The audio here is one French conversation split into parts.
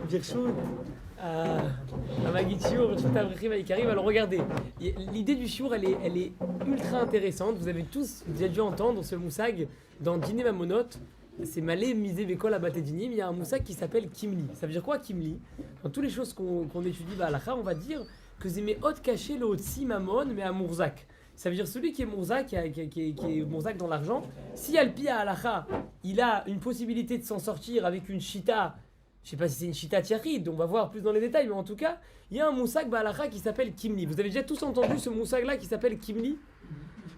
Birchout, à Magid Shiur, Birchout Avrechim Aïkarim. Alors regardez, l'idée du Shiur elle est ultra intéressante. Vous avez tous déjà dû entendre ce moussag dans Dîner Mamonot. C'est Malé Misé Bekol Abaté Dinim. Il y a un moussag qui s'appelle Kimli. Ça veut dire quoi Kimli? Dans toutes les choses qu'on étudie à l'Acha, on va dire que c'est mes hôtes cachés le Otsi Mamon, mais à Mourzak. Ça veut dire celui qui est Mourzak, qui est Mourzak dans l'argent, si Alpi à Alacha, il a une possibilité de s'en sortir avec une Shita, je ne sais pas si c'est une Shita Tiarid, on va voir plus dans les détails, mais en tout cas, il y a un Moussag Ba'alacha qui s'appelle Kimli. Vous avez déjà tous entendu ce Moussag-là qui s'appelle Kimli?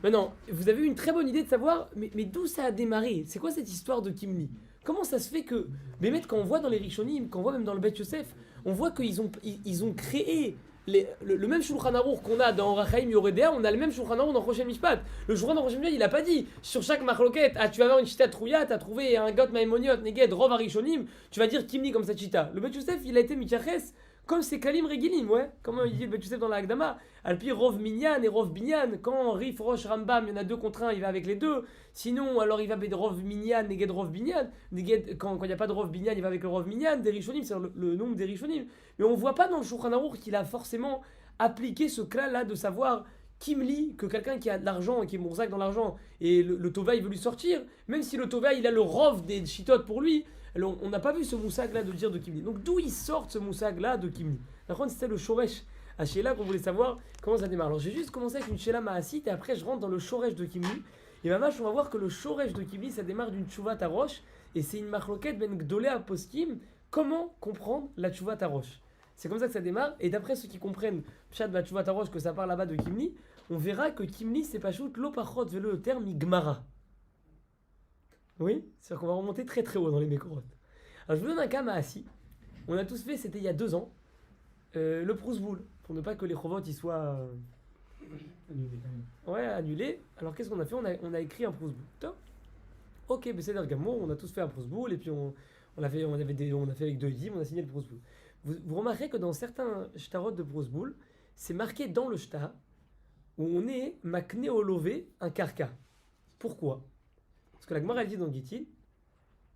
Maintenant, vous avez eu une très bonne idée de savoir, mais d'où ça a démarré? C'est quoi cette histoire de Kimli? Comment ça se fait que, Bémet, quand on voit dans les Rishonim, quand on voit même dans le Beth Yosef, on voit qu'ils ont créé le même Shulchan Aruch qu'on a dans Rachaim Yoredea, on a le même Shulchan Aruch dans Rochen Mishpat. Le Shulchan Aruch Mishpat, il a pas dit sur chaque machloket, tu vas avoir une chita trouya, tu as trouvé un got maimoniot, neged, rov arishonim, tu vas dire kimni comme cette chita. Le Bet Yosef, il a été mityaches comme c'est kalim regilim, ouais. Comment il dit le Bet Yosef dans la Hagdama? Alpi rov minyan et rov binyan. Quand Rif, Rosh, Rambam, il y en a deux contre un, il va avec les deux. Sinon, alors il va avec rov minyan, neged rov binyan. Neged, quand il n'y a pas de rov binyan, il va avec le rov minyan. Des rishonim, c'est le nombre des rishonim. Mais on voit pas dans le Shulchan Aruch qu'il a forcément appliqué ce clan-là de savoir Kimli, que quelqu'un qui a de l'argent, qui est Mourzak dans l'argent, et le Tova il veut lui sortir, même si le Tova il a le rov des chitotes pour lui, alors, on n'a pas vu ce Moussag-là de dire de Kimli. Donc d'où il sort ce Moussag-là de Kimli? Par contre, c'était le Shoresh à Sheila qu'on voulait savoir comment ça démarre. Alors j'ai juste commencé avec une Sheila Maasit et après je rentre dans le Shoresh de Kimli. Et ma on va voir que le Shoresh de Kimli ça démarre d'une Tchouvat Arosh et c'est une machloket ben Gdolé à Poskim. Comment comprendre la Tchouvat Arosh? C'est comme ça que ça démarre. Et d'après ceux qui comprennent Pshat Batchouvat Arosh que ça parle là-bas de Kimli, on verra que Kimli c'est pas shoot l'opachot velo le terme Gmara. Oui, c'est-à-dire qu'on va remonter très très haut dans les Mekorot. Alors je vous donne un cas Maassi. On a tous fait, c'était il y a 2 ans, le Prousboul, pour ne pas que les Chovot ils soient annulés. Alors qu'est-ce qu'on a fait? On a écrit un Prousboul. Ok, mais c'est Gamour, on a tous fait un Prousboul et puis on a fait avec 2 Ydim, on a signé le Prousboul. Vous remarquerez que dans certains shtarot de Prousboul, c'est marqué dans le shtar où on est makné olové un karka. Pourquoi? Parce que la Gemara elle dit dans Gittin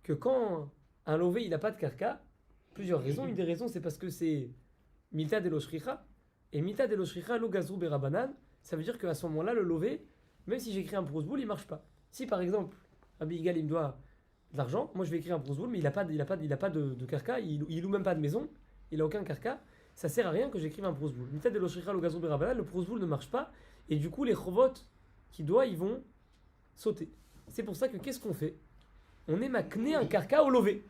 que quand un lové il n'a pas de karka, plusieurs raisons. Une des raisons c'est parce que c'est mita de l'oshricha et mita de l'oshricha lo gazrou berabanan. Ça veut dire qu'à ce moment-là le lové, même si j'écris un prosboul, il marche pas. Si par exemple Rabbi Yigal il me doit de l'argent, moi je vais écrire un prosboul mais il a pas de karka, il loue même pas de maison, il a aucun karka. Ça sert à rien que j'écrive un prosboul. Mita de l'oshricha lo gazrou berabanan, le prosboul ne marche pas et du coup les chovot qui doivent ils vont sauter. C'est pour ça que qu'est-ce qu'on fait? On est makné un karka au lové.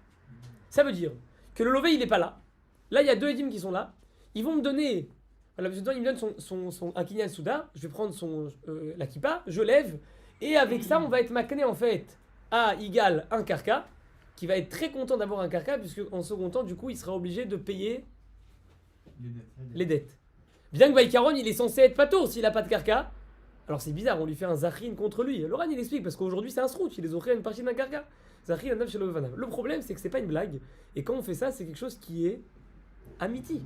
Ça veut dire que le lové il n'est pas là. Là il y a 2 édimes qui sont là. Ils vont me donner, voilà, il me donne un kinyan souda. Je vais prendre la kippa, je lève et avec ça on va être makné en fait à égal un karka qui va être très content d'avoir un karka puisque en second temps du coup il sera obligé de payer les dettes. Bien que Baïkaron il est censé être patour s'il n'a pas de karka. Alors c'est bizarre, on lui fait un Zachin contre lui. Loran il explique parce qu'aujourd'hui c'est un srout, il les offrait une partie d'un karka. Zachin un chez le Vanav. Le problème c'est que c'est pas une blague et quand on fait ça c'est quelque chose qui est amiti.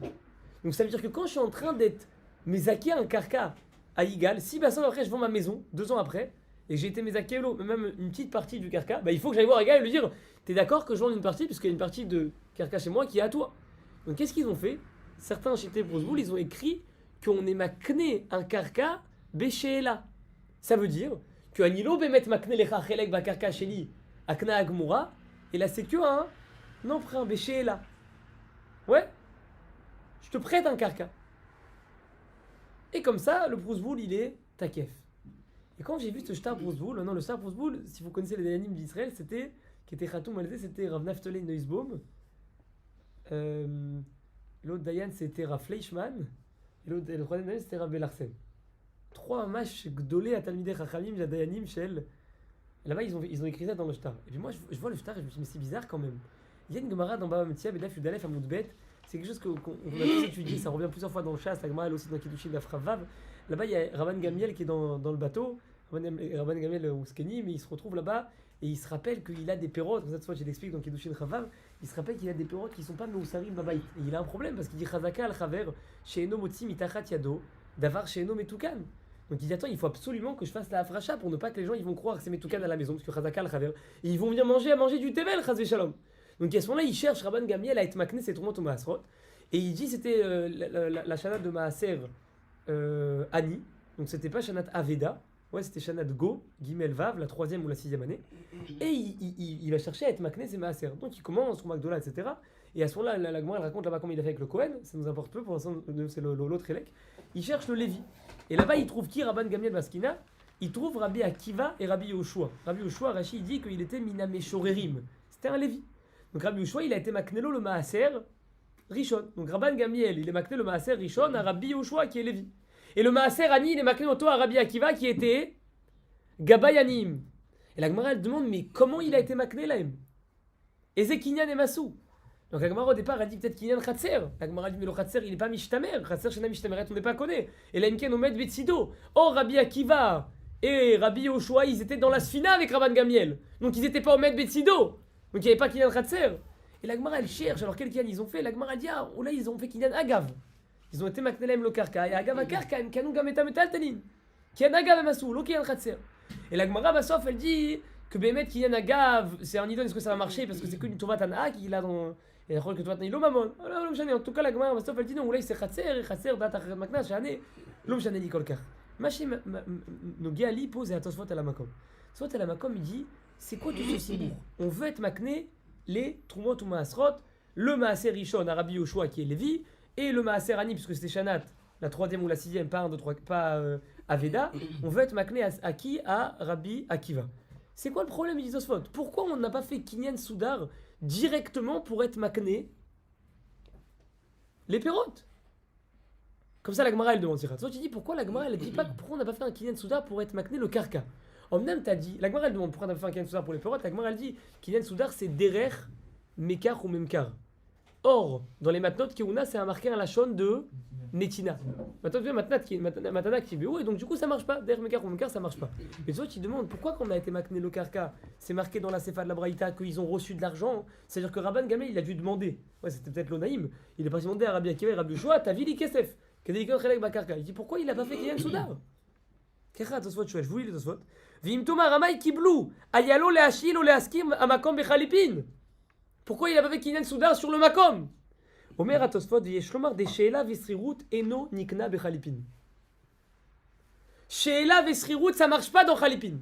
Donc ça veut dire que quand je suis en train d'être mézaké un karka à Igal, si bah ça après je vends ma maison 2 ans après et j'ai été mézaké même une petite partie du karka, bah il faut que j'aille voir Igal et lui dire t'es d'accord que je vende une partie puisqu'il y a une partie de karka chez moi qui est à toi. Donc qu'est-ce qu'ils ont fait? Certains chez Brosboul ils ont écrit qu'on est makné un karka Béchéla. Ça veut dire que Anilo Bemet Makne Lecha Chelek Bakarka Sheli Akna Agmura, et là c'est que un emprunt Béchéla. Ouais, je te prête un karka. Et comme ça, le Prousboul il est takef. Et quand j'ai vu ce Shtar Prousboul, non, le Shtar Prousboul, si vous connaissez les Dayanim d'Israël, c'était, qui était Khatoum Malzé, c'était Rav Naftali Neusbaum. L'autre Dayan c'était Rav Fleischmann. Et le troisième Dayan c'était Rav Belarsen. 3 matchs gdolés à Talmidei Chachamim, Dayanim, Shel. Là-bas, ils ont écrit ça dans le shtar. Et puis moi, je vois le shtar et je me dis, mais c'est bizarre quand même. Il y a une Gemara dans Baba Metzia, Bedaf Yudalef, Amoudbet. C'est quelque chose qu'on a tous étudié, ça revient plusieurs fois dans le Shas, la Gemara, elle aussi dans Kiddushin, la Fravav. Là-bas, il y a Rabban Gamiel qui est dans le bateau, Rabban Gamiel Ouskeni, mais il se retrouve là-bas et il se rappelle qu'il a des pérotes, comme ça, soit je l'explique dans Kiddushin Chavav, il se rappelle qu'il a des pérotes qui ne sont pas Meussarim Babaït. Et il a un problème parce qu'il dit Chazaka al-Chaver, Sheeno Motzi Mitachat Yado, Davar Sheeno Metukan. Donc il dit attends, il faut absolument que je fasse la afracha pour ne pas que les gens ils vont croire que c'est Metoukan à la maison, parce que Chazaka al-Chaver, et ils vont venir à manger du Tevel, Chazé Shalom. Donc à ce moment-là, il cherche Rabban Gamliel à être makné ses tourments au Maasrot. Et il dit c'était la Shanat de Maaser Ani. Donc c'était pas Shanat Aveda. Ouais, c'était Shanat Go, Gimel Vav, la 3e ou la 6e année. Et il va chercher à être makné ses Maaser. Donc il commence son Magdola, etc. Et à ce moment-là, la Gemara elle raconte là-bas comment il a fait avec le Kohen. Ça nous importe peu, pour l'instant, c'est l'autre élec. Il cherche le Lévi. Et là-bas, il trouve qui Rabban Gamliel Baskina. Il trouve Rabbi Akiva et Rabbi Yoshua. Rabbi Yoshua, Rashi dit qu'il était Miname Shorerim. C'était un Lévi. Donc Rabbi Yoshua, il a été maknélo le Maaser Rishon. Donc Rabban Gamliel, il est makné le Maaser Rishon à Rabbi Yoshua qui est Lévi. Et le Maaser Ani, il est makné auto à Rabbi Akiva qui était Gabayanim. Et la Gemara, elle demande, mais comment il a été makné là? Et c'est Kinyan et Massou. Donc la Gemara au départ, elle dit peut-être Kinyan Khatser. La Gemara dit, mais le Khatser, il n'est pas Mishtamer. Khatser, Shena Mishtameret, on n'est pas connu. Et là, Imken, Omed Betsido. Or, Rabbi Akiva et Rabbi Yoshua, ils étaient dans la Sfina avec Rabban Gamliel. Donc ils n'étaient pas Omed Betsido. Donc il n'y avait pas Kinyan Khatser. Et la Gemara, elle cherche. Alors quel Kinyan ils ont fait? La Gemara dit, ah, là, ils ont fait Kinyan Agav. Ils ont été Maknelem le Karka. Et Agav Akarka, Kanu Gameta Metaltanin. Kinyan Agav et Massou, lo Kinyan Khatser. Et la Gemara, Bassof, elle dit que Bémet Kinyan Agav, c'est un idole, est-ce que ça va marcher? Parce que c'est que du Tovat Anaa qu'il a dans. Et il que Tovat Nilo Mamon. En tout cas, la Gemara, Bassof, elle dit non, là, c'est Khatser, et Khatser, Data Makna, Shane, Lom Shane Nikolkar. Machim Nogiali pose à Tosfot à la Makom. Tosfot à la Makom, il dit c'est quoi tout ce sibour? On veut être makné les Trumot ou Maasrot, le Maaser Rishon à Rabbi Yoshua qui est Lévi, et le Maaser Ani, puisque c'était Shanat, la 3e ou la 6e, pas 1, 2, 3, pas Aveda. On veut être makné à qui? À Rabbi Akiva. C'est quoi le problème, il dit Tosfot? Pourquoi on n'a pas fait Kinyan Soudar directement pour être makné les pérotes? Comme ça, la Gemara, elle demande. Toi, tu dis pourquoi la Gemara, elle dit pas pourquoi on n'a pas fait un Kinyan Soudar pour être makné le Karka. En même t'as dit, la Gemara, elle demande pourquoi on n'a pas fait un Kinyan Soudar pour les pérotes. La Gemara, elle dit Kinyan Soudar, c'est Derer, Mekar ou Memkar. Or, dans les Matnot Keuna, c'est un marqué un lachon de Netina. Matana qui est et donc du coup, ça marche pas. Derer, Mekar ou Memkar, ça marche pas. Mais toi, tu demandes pourquoi quand on a été makné le Karka, c'est marqué dans la Sefa de la Braïta qu'ils ont reçu de l'argent. C'est-à-dire que Rabban Gamliel, il a dû demander. Ouais, c'était peut-être l'Onaïm. Il est pas demandé à Rabbi Akiva et Rabbi Yoshua, t'as vu les Kesef? Il dit pourquoi il n'a pas fait Kinyan Soudar? Kera Tosfot je vous lis le Tosfot. Vimtuma Ramai Kiblou Ayalo Leashil ou Leaskim Amakom Bechalipin. Pourquoi il n'a pas fait Kinyan Soudar sur le Makom? Omer à Tosfot Yeshlomar de Sheela Vesrirut Eno Nikna Bechalipin. Sheela Vesrirut ça marche pas dans Khalipin.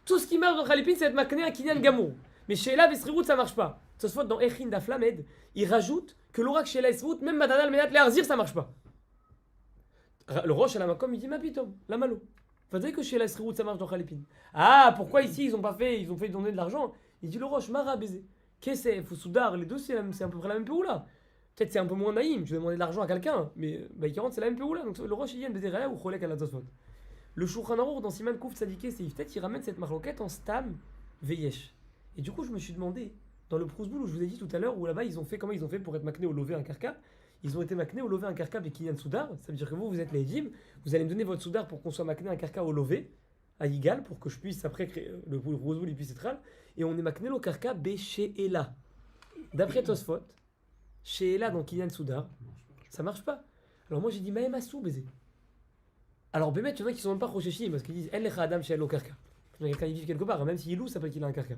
Tout ce qui marche dans Khalipin c'est être makné à Kinyan Gamour. Mais Sheela Vesrirut ça marche pas. Tosfot dans Echin Daflamed il rajoute que l'orak Sheela Vesrirut même Matanal Menat Learzir ça marche pas. Le Roche à la Makom, il dit ma pitom, la malo. Vous savez que chez la Srirout ça marche dans Khalipin. Ah, pourquoi ici ils ont fait donner de l'argent? Il dit le Roche, Mara baiser. Qu'est-ce que Soudar, les deux c'est à peu près la même là. Peut-être c'est un peu moins naïm, je vais demander de l'argent à quelqu'un, mais 40 c'est la même là. Donc le Roche il vient baiser ou Cholek à la Tosfot. Le Shulchan Aruch dans Siman Kouf Tzadiké, c'est peut-être il ramène cette marloquette en Stam Veyesh. Et du coup, je me suis demandé, dans le Prousboul où je vous ai dit tout à l'heure, où là-bas comment ils ont fait pour être makné au lové un karka. Ils ont été makné au lové un karka avec Kinyan Soudar. Ça veut dire que vous êtes les Edim. Vous allez me donner votre Soudar pour qu'on soit makné un karka au lové, à Yigal, pour que je puisse après créer le Rosewood et puis Citral. Et on est makné au karka be Sheela. D'après Tosfot, Sheela dans Kinyan Soudar, ça marche pas. Alors moi j'ai dit Mahem Assou baiser. Alors Bémet, il y en a qui sont même pas Rocheshim parce qu'ils disent El Lecha Adam Sheelo Karka. Quelqu'un qui vit quelque part, même s'il loue, ça peut qu'il a un karka.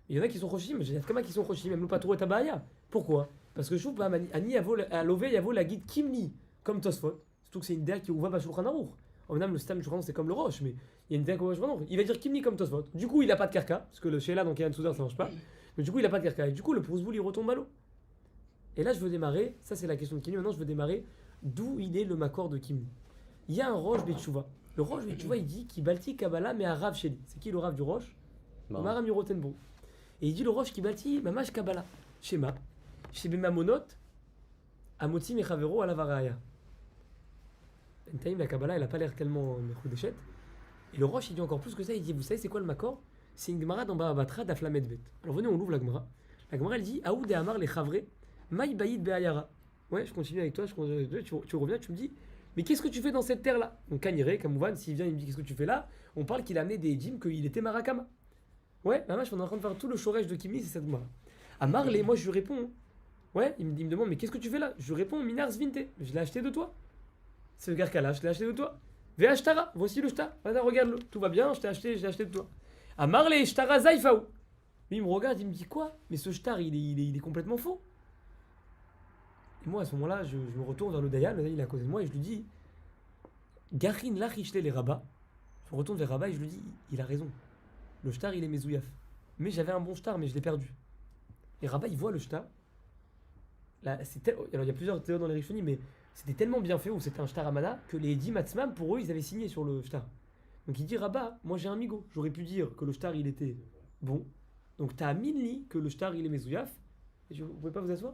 Il y en a qui sont Rocheshim, j'ai dit comment qui sont Rocheshim, même nous pas trop et Tabaya. Pourquoi? Parce que je trouve Ani à Lové Yavo la guide Kimni comme Tosfot, surtout que c'est une idée qui ouvre Bashulchan Aruch. En même le stam Shulchan c'est comme le roche, mais il y a une idée qui ouvre Bashulchan Aruch. Il va dire Kimni comme Tosfot. Du coup, il a pas de karka, parce que le Sheela donc il y a un Soudar ça marche pas. Mais du coup, il a pas de karka. Et du coup, le Prousboul il retombe à l'eau. Et là, je veux démarrer, ça c'est la question de Kimni. Maintenant, je veux démarrer d'où il est le makor de Kimni. Il y a un roche Betchouva. Le roche Betchouva il dit qu'il balti Kabbalah mais à Rav Sheli. C'est qui le Rav du roche? Maram Yurotenbo. Et il dit le roche qui balti Mamash Kabbalah. Shema. Chez Bemamonot. Amoti Mechavero à la Varaya. Entaïm, la Kabbalah, elle n'a pas l'air tellement Mechoudéchet. Et le Roche, il dit encore plus que ça. Il dit vous savez, c'est quoi le Makor? C'est une Gemara dans Baba-Batra d'Aflamedbet. Alors venez, on ouvre la Gemara. La Gemara, elle dit Aoud et Amar les Chavre, Maï Baïd Beayara. Ouais, je continue avec toi. Tu reviens, tu me dis mais qu'est-ce que tu fais dans cette terre-là? Donc Kaniré, Kamouvan, s'il vient, il me dit qu'est-ce que tu fais là? On parle qu'il a amené des djinns, qu'il était Marakama. Ouais, on est en train de faire tout le chorège de Kimni, c'est cette Gemara. Amar les, moi je lui réponds. Ouais, il me demande, mais qu'est-ce que tu fais là? Je lui réponds, Minar Svinte, je l'ai acheté de toi. C'est le Garkala, je l'ai acheté de toi. Ve'ashtara, voici le shtar. Regarde-le, tout va bien, je l'ai acheté de toi. Amarle, shtara zaifaou. Lui, il me regarde, il me dit quoi? Mais ce shtar, il est complètement faux. Et moi, à ce moment-là, je me retourne vers le Dayan il est à côté de moi et je lui dis Garin lachishle les rabats. Je me retourne vers Rabat et je lui dis il a raison. Le shtar, il est mezouillaf. Mais j'avais un bon shtar, mais je l'ai perdu. Et Rabat, il voit le shtar. Là, alors, il y a plusieurs théories dans les Rishonim, mais c'était tellement bien fait, ou c'était un shtar amana, que les Edim Atzmam, pour eux, ils avaient signé sur le shtar. Donc il dit Rabat, moi j'ai un migo. J'aurais pu dire que le shtar, il était bon. Donc t'as minli que le shtar, il est mezouillaf. Et vous pouvez pas vous asseoir?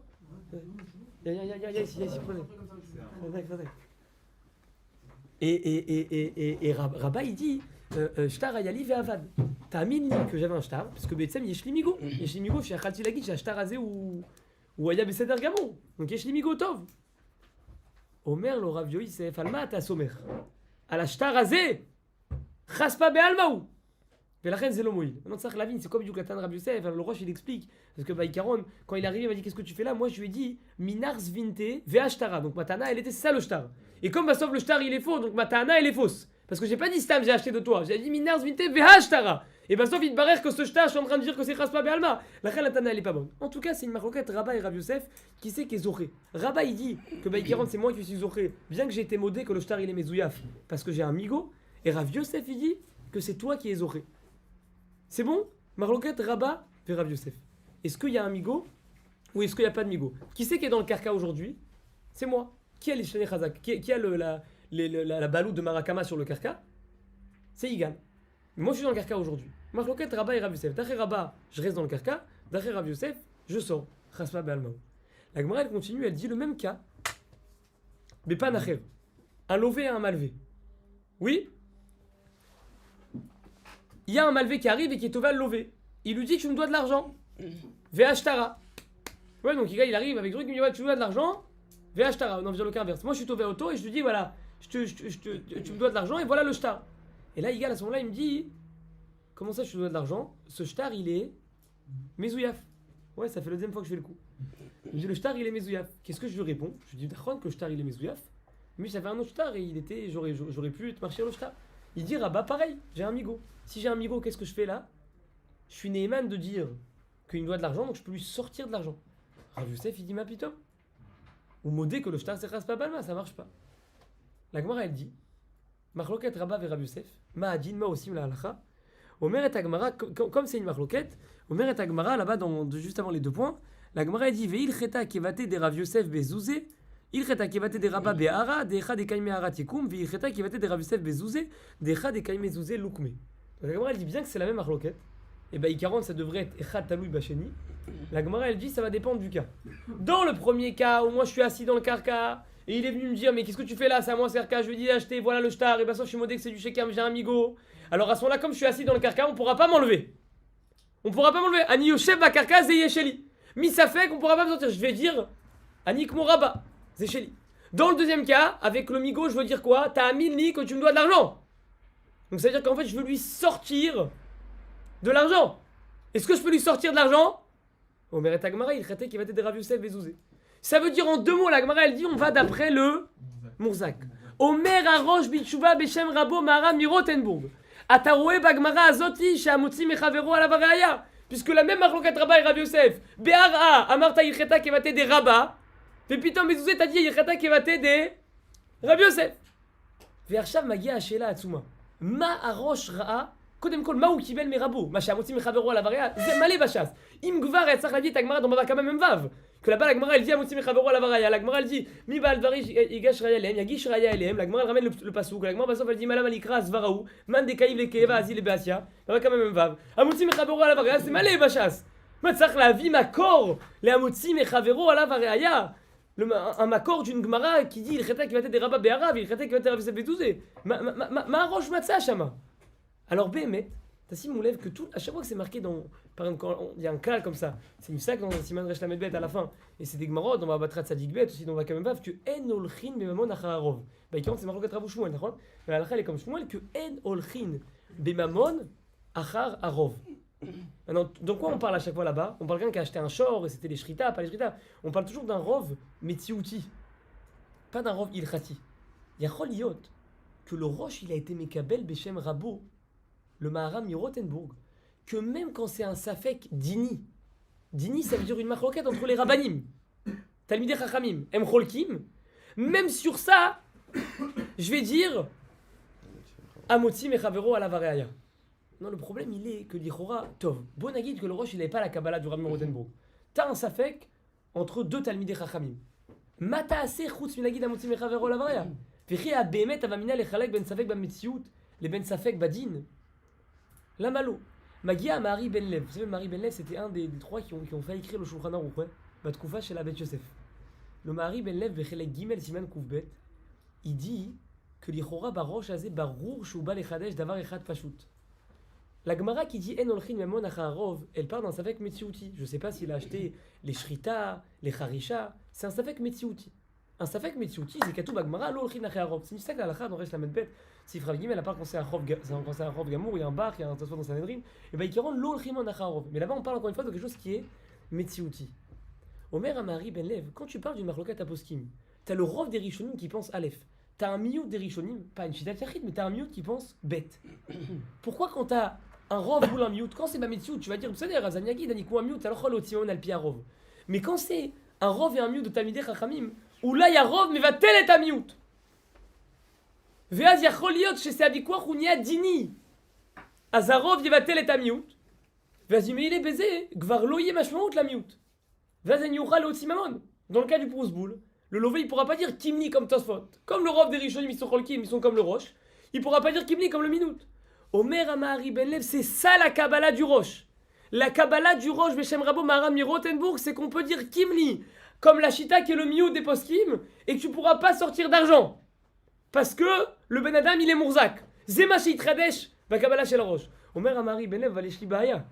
Ici, prenez. Et Rabat, il dit shtar ayali ve'avad. T'as minli que j'avais un shtar, parce que Betsem, yeshli migo. Yeshli migo, chez Achalti Lagit, chez shtar azé ou aya beseder gamon. Donc yeshli migo tov. Omer le Rav Yosef alma ta somer. À la shtar azé, chaspa be'almaou. Velachem c'est l'homoïl. Maintenant, ça, la vigne, c'est comme du Katan Rav Yosef. Alors, le Roche, il explique. Parce que Baïkaron, quand il est arrivé, il m'a dit qu'est-ce que tu fais là? Moi, je lui ai dit Minars Vinte Ve'ashtara. Donc, Matana, elle était ça le shtar. Et comme bah, sauf le shtar, il est faux, donc Matana, elle est fausse. Parce que j'ai pas dit Stam, j'ai acheté de toi. J'ai dit Minars Vinte Ve'ashtara. Et bah, sauf il te barre que ce shtar, je suis en train de dire que c'est Chaspa Be'alma. La reine, la Tana, elle est pas bonne. En tout cas, c'est une marloquette Rabat et Rav Yosef qui sait qu'est Zoré. Rabat, il dit que Baïkaron, c'est moi qui suis Zoré. Bien que j'ai été modé que le shtar, il est Mezouillaf. Parce que j'ai un migo. Et Rav Yosef, il dit que c'est toi qui es Zoré. C'est bon? Marloquette Rabat et Rav Yosef. Est-ce qu'il y a un migo ou est-ce qu'il n'y a pas de migo? Qui c'est qui est dans le carca aujourd'hui? C'est moi. Qui a les Shane Chazak? Qui a la baloute de Marakama sur le carca? C'est Igal. Moi je suis dans le carca aujourd'hui. Marloquette Rabat et Rav Yosef. D'après Rabat, je reste dans le carca. D'après Rav Yosef, je sors. Chasma Be'almaou. La Gemara elle continue, elle dit le même cas. Mais pas Nacher. Un lové et un malvé. Oui? Il y a un malvé qui arrive et qui est au val lové. Il lui dit tu me dois de l'argent. Ve'ashtara. Ouais, donc il arrive avec truc, il me dit ouais, tu me dois de l'argent. Ve'ashtara. Non, je veux dire le cas inverse. Moi je suis tové auto et je lui dis voilà, tu me dois de l'argent et voilà le shtar. Et là, Igal à ce moment-là, il me dit comment ça je te dois de l'argent? Ce shtar il est mezouillaf. Ouais, ça fait la deuxième fois que je fais le coup. Il me dit le shtar il est mezouillaf. Qu'est-ce que je lui réponds? Je lui dis d'accord que le shtar il est mezouillaf. Mais j'avais un autre shtar et j'aurais pu te marcher le shtar. Il dit Rabat pareil, j'ai un migo. Si j'ai un migo, qu'est-ce que je fais là? Je suis Neeman de dire qu'il me doit de l'argent, donc je peux lui sortir de l'argent. Rav Yosef, il dit ma pitom. Ou modé que le shtar c'est pas balma, ça marche pas. La Gemara elle dit Marloket Rabat ve Rav Yosef, Ma'adin ma aussi la halacha. Omer et Agmara, comme c'est une marloquette, Omer et Agmara là-bas, juste avant les deux points, la Gemara elle dit Veil cheta kevate de Rav Yosef bezouzé. Il cheta kevate de Rabat be'ara, decha de kaime ara tikum, veil cheta kevate de Rav Yosef bezouzé, decha de kaime zouzé lukme. La Gemara elle dit bien que c'est la même marloquette. Et bah, Ikaron, ça devrait être Echad Taloui Bacheni. La Gemara, elle dit ça va dépendre du cas. Dans le premier cas, où moi je suis assis dans le carca, et il est venu me dire mais qu'est-ce que tu fais là? C'est à moi ce carca, je lui ai dit acheter, voilà le shtar, et bah ça je suis modé que c'est du sheker, mais j'ai un migo. Alors à ce moment-là, comme je suis assis dans le carca, on pourra pas m'enlever. On pourra pas m'enlever. Ani Yoshev ma carca, Zeye Sheli. Mi ça fait qu'on pourra pas me sortir. Je vais dire Anik Moraba, Zeye Sheli. Dans le deuxième cas, avec le migo, je veux dire quoi? T'as un mille que tu me dois de l'argent. Donc ça veut dire qu'en fait, je veux lui sortir de l'argent. Est-ce que je peux lui sortir de l'argent? Omer et Agmara, il traitait qu'il va être des Rav Yosef bezouzé. Ça veut dire en deux mots, la Agmara, elle dit on va d'après le Mourzak. Omer Arosh Bitshuva Beshem Rabo Mara Mirotenburg. Ataroe Bagmara Azoti Shamotzi Mechavero Alavaraya. Puisque la même marloquette Rabat et Rav Yosef. Be'ara Amarta Ilcheta qui va être des Rabat. Et putain, bezouzé, t'as dit Ilcheta qui va être des Rav Yosef. Ve'arshav Magia Ashela Atsuma. Ma Arosh Ra'a. קודם כל, מהו קיבל מרבו? מה שהמוציא מחברו על עבריה, זה מלא בש"ס. אם כבר היה צריך להביא את הגמרא דומה כמה מ"ו. כלבה לגמרא אל די המוציא מחברו על עבריה, לגמרא אל די מי בעל דברי ייגש ראיה אליהם, יגיש ראיה אליהם, לגמרא לרמן לפסוק, לגמרא בסוף אל די מה למה לקרא הסבר ההוא, מאן דקאיב לכאבה אזי לבעשיה, דומה כמה מ"ו. המוציא מחברו על עבריה, זה מלא בש"ס. מה צריך להביא מקור להמוציא מחברו על עבריה? un macor d'une Gemara qui dit il khata qui va être des Rabat Be'arav, il khata qui va être Rav Yosef Bezouzé. Ma roche matza shama. Alors Béhémet, Tassim on lève que tout, à chaque fois que c'est marqué dans, par exemple quand il y a un cal comme ça, c'est une sac dans Siman Resh Lamed Bet à la fin, et c'est des Gemarot, on va battre Tzadik Bet aussi, dans Vakamem Vav, que En Olchin Bemamon Achararov. Bah quand c'est marqué Rav Shmuel, d'accord? Mais la est comme Shmuel que En Olchin Bemamon Achararov. Maintenant, de quoi on parle à chaque fois là-bas? On parle quelqu'un qui a acheté un shor et c'était les shrita, pas les shrita. On parle toujours d'un rov metziouti, pas d'un rov ilchati. Il y a Choliot que le roche il a été mekabel Beshem Rabo. Le Maharam Mirotenburg, que même quand c'est un safek dini, dini ça veut dire une marloquette entre les rabbanim, talmidei chachamim, em cholkim, même sur ça, je vais dire amotzi mechavero ala vareaya. Non, le problème il est que l'Ichora, Tov, bon aguide que le Roche il n'avait pas la Kabbalah du Rabbi Rotenburg. T'as un safek entre deux talmidei chachamim. Mata aseh chutz minagid amotzi mechavero ala vareaya. Vechi a behemet avamina lechalek ben safek b'metziut, les ben safek badin. La malo. Magia Mari Ben Lev. Vous savez, Mari Ben Lev, c'était un des trois qui ont fait écrire le Shulchan Aruch, ouais. Batkoufa chez la Bet Yosef. Le Mari Ben Lev, Bechelek Gimel Siman Koufbet, il dit que l'Ichora Barosh Azé Barour Shouba Lechadesh Davar Echad Pashut. La Gemara qui dit En Olchin Memon Acharov, elle part d'un Safek Metziouti. Je ne sais pas s'il a acheté les Shrita, les Harisha. C'est un Safek Metziouti. Un Safek Metziouti, c'est Katou Bagmara, L'Olchin Acharov. C'est une sac à la dans Resh la Medbet. Si Rav Gimel, à part quand c'est un Rov Gamour, il y a un bar, il y a un Tosfot dans Sanhedrin, et bien il rend l'Olchim en Acharov. Mais là-bas, on parle encore une fois de quelque chose qui est Metziouti. Omer Amari Ben Lev, quand tu parles d'une marloquette aposkim, t'as le Rov des Rishonim qui pense Aleph. T'as un miout des Rishonim, pas une Shitat Yachid, mais t'as un miout qui pense bête. Pourquoi quand t'as un Rov ou un miout, quand c'est ma Metziouti, tu vas dire, c'est-à-dire, Razaniaki, Danikou un miout, alors Chol Otimon Alpi Rov. Mais quand c'est un Rov et un miout de Talmidei Chachamim, où là il y a Rov, mais va tel être un miout. ואז יכול להיות שזה הוויכוח הוא נהיה דיני. אז הרוב יבטל את המיעוט, ואז ממילא בזה כבר לא יהיה משמעות למיעוט. ואז אני אוכל להוציא ממון. Dans le cas du Prousboul, le lové il pourra pas dire Kimni comme Tosfot. Comme le Rov des Rishonim ils sont Cholkim, ils sont comme le Roche. Il pourra pas dire Kimni comme le Minout. Omer Amari Ben Lev, c'est ça la Kabbalah du Roche. La Kabbalah du Roche, Beshem Rabo Maharam Mirotenburg, c'est qu'on peut dire Kimli comme la Shita qui est le Miout des Poskim et que tu pourras pas sortir d'argent. Parce que le Ben Adam il est Mourzak. Zema Sheitradesh, Bakabala Shel Roche. Omer Amari Ben Lev, Valeshli Bahaya.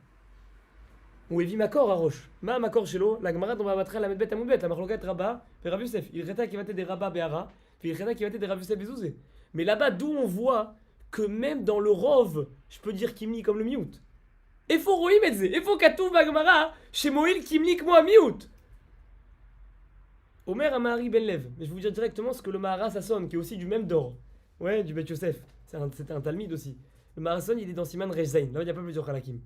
Ou Evi Makor à Roche. Ma Makor Shelo, la Gemara va battre la Medbet Amoudbet, la Marlokat Rabba, et Rav Yosef. Il reta qui va des Rabba Be'ara, puis il reta qui va des Rav Yosef Bezouzé. Mais là-bas, d'où on voit que même dans le Rov, je peux dire Kimli comme le Miout. Il faut Roïm Edze, il faut Katouf Bagmara, chez Moïl Kimli comme moi Miout. Omer Amari Ben Lev. Mais je vais vous dire directement ce que le Mahara Sasson, qui est aussi du même d'or. Ouais, du Bet Yosef. C'était un Talmide aussi. Le Mahara Sasson, il est dans Siman Rejzain. Là, il n'y a pas plusieurs Halakim.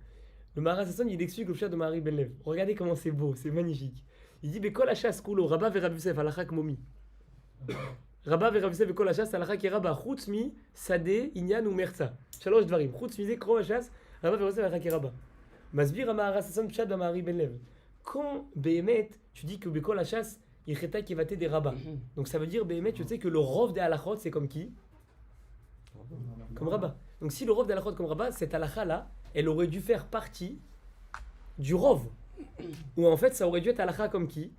Le Mahara Sasson, il explique le chat de Mahari Ben Lev. Regardez comment c'est beau, c'est magnifique. Il dit Bekol Hachas Kulo, Rabba ve Rav Yosef, Alachak Momi. Rabba ve Rav Yosef, Bekol Hachas, Alachak et Rabba, Chutzmi, Sade, Inyan ou Merza. Shalosh Dvarim. Chutzmi, Ze, Kro Hachas, Rabba ve Rav Yosef, Alachak et Rabba. Masbir Mahara Sasson, chat de Mahari Ben Lev. Quand Behemet, tu dis que Bekol Hachas, il reta qui va des rabats. Donc ça veut dire, Béhémet, tu sais que le Rov des halachot, c'est comme qui? Comme Rabat. Donc si le Rov des halachot comme Rabat, cette halakha là, elle aurait dû faire partie du Rov. Ou en fait, ça aurait dû être halakha comme qui?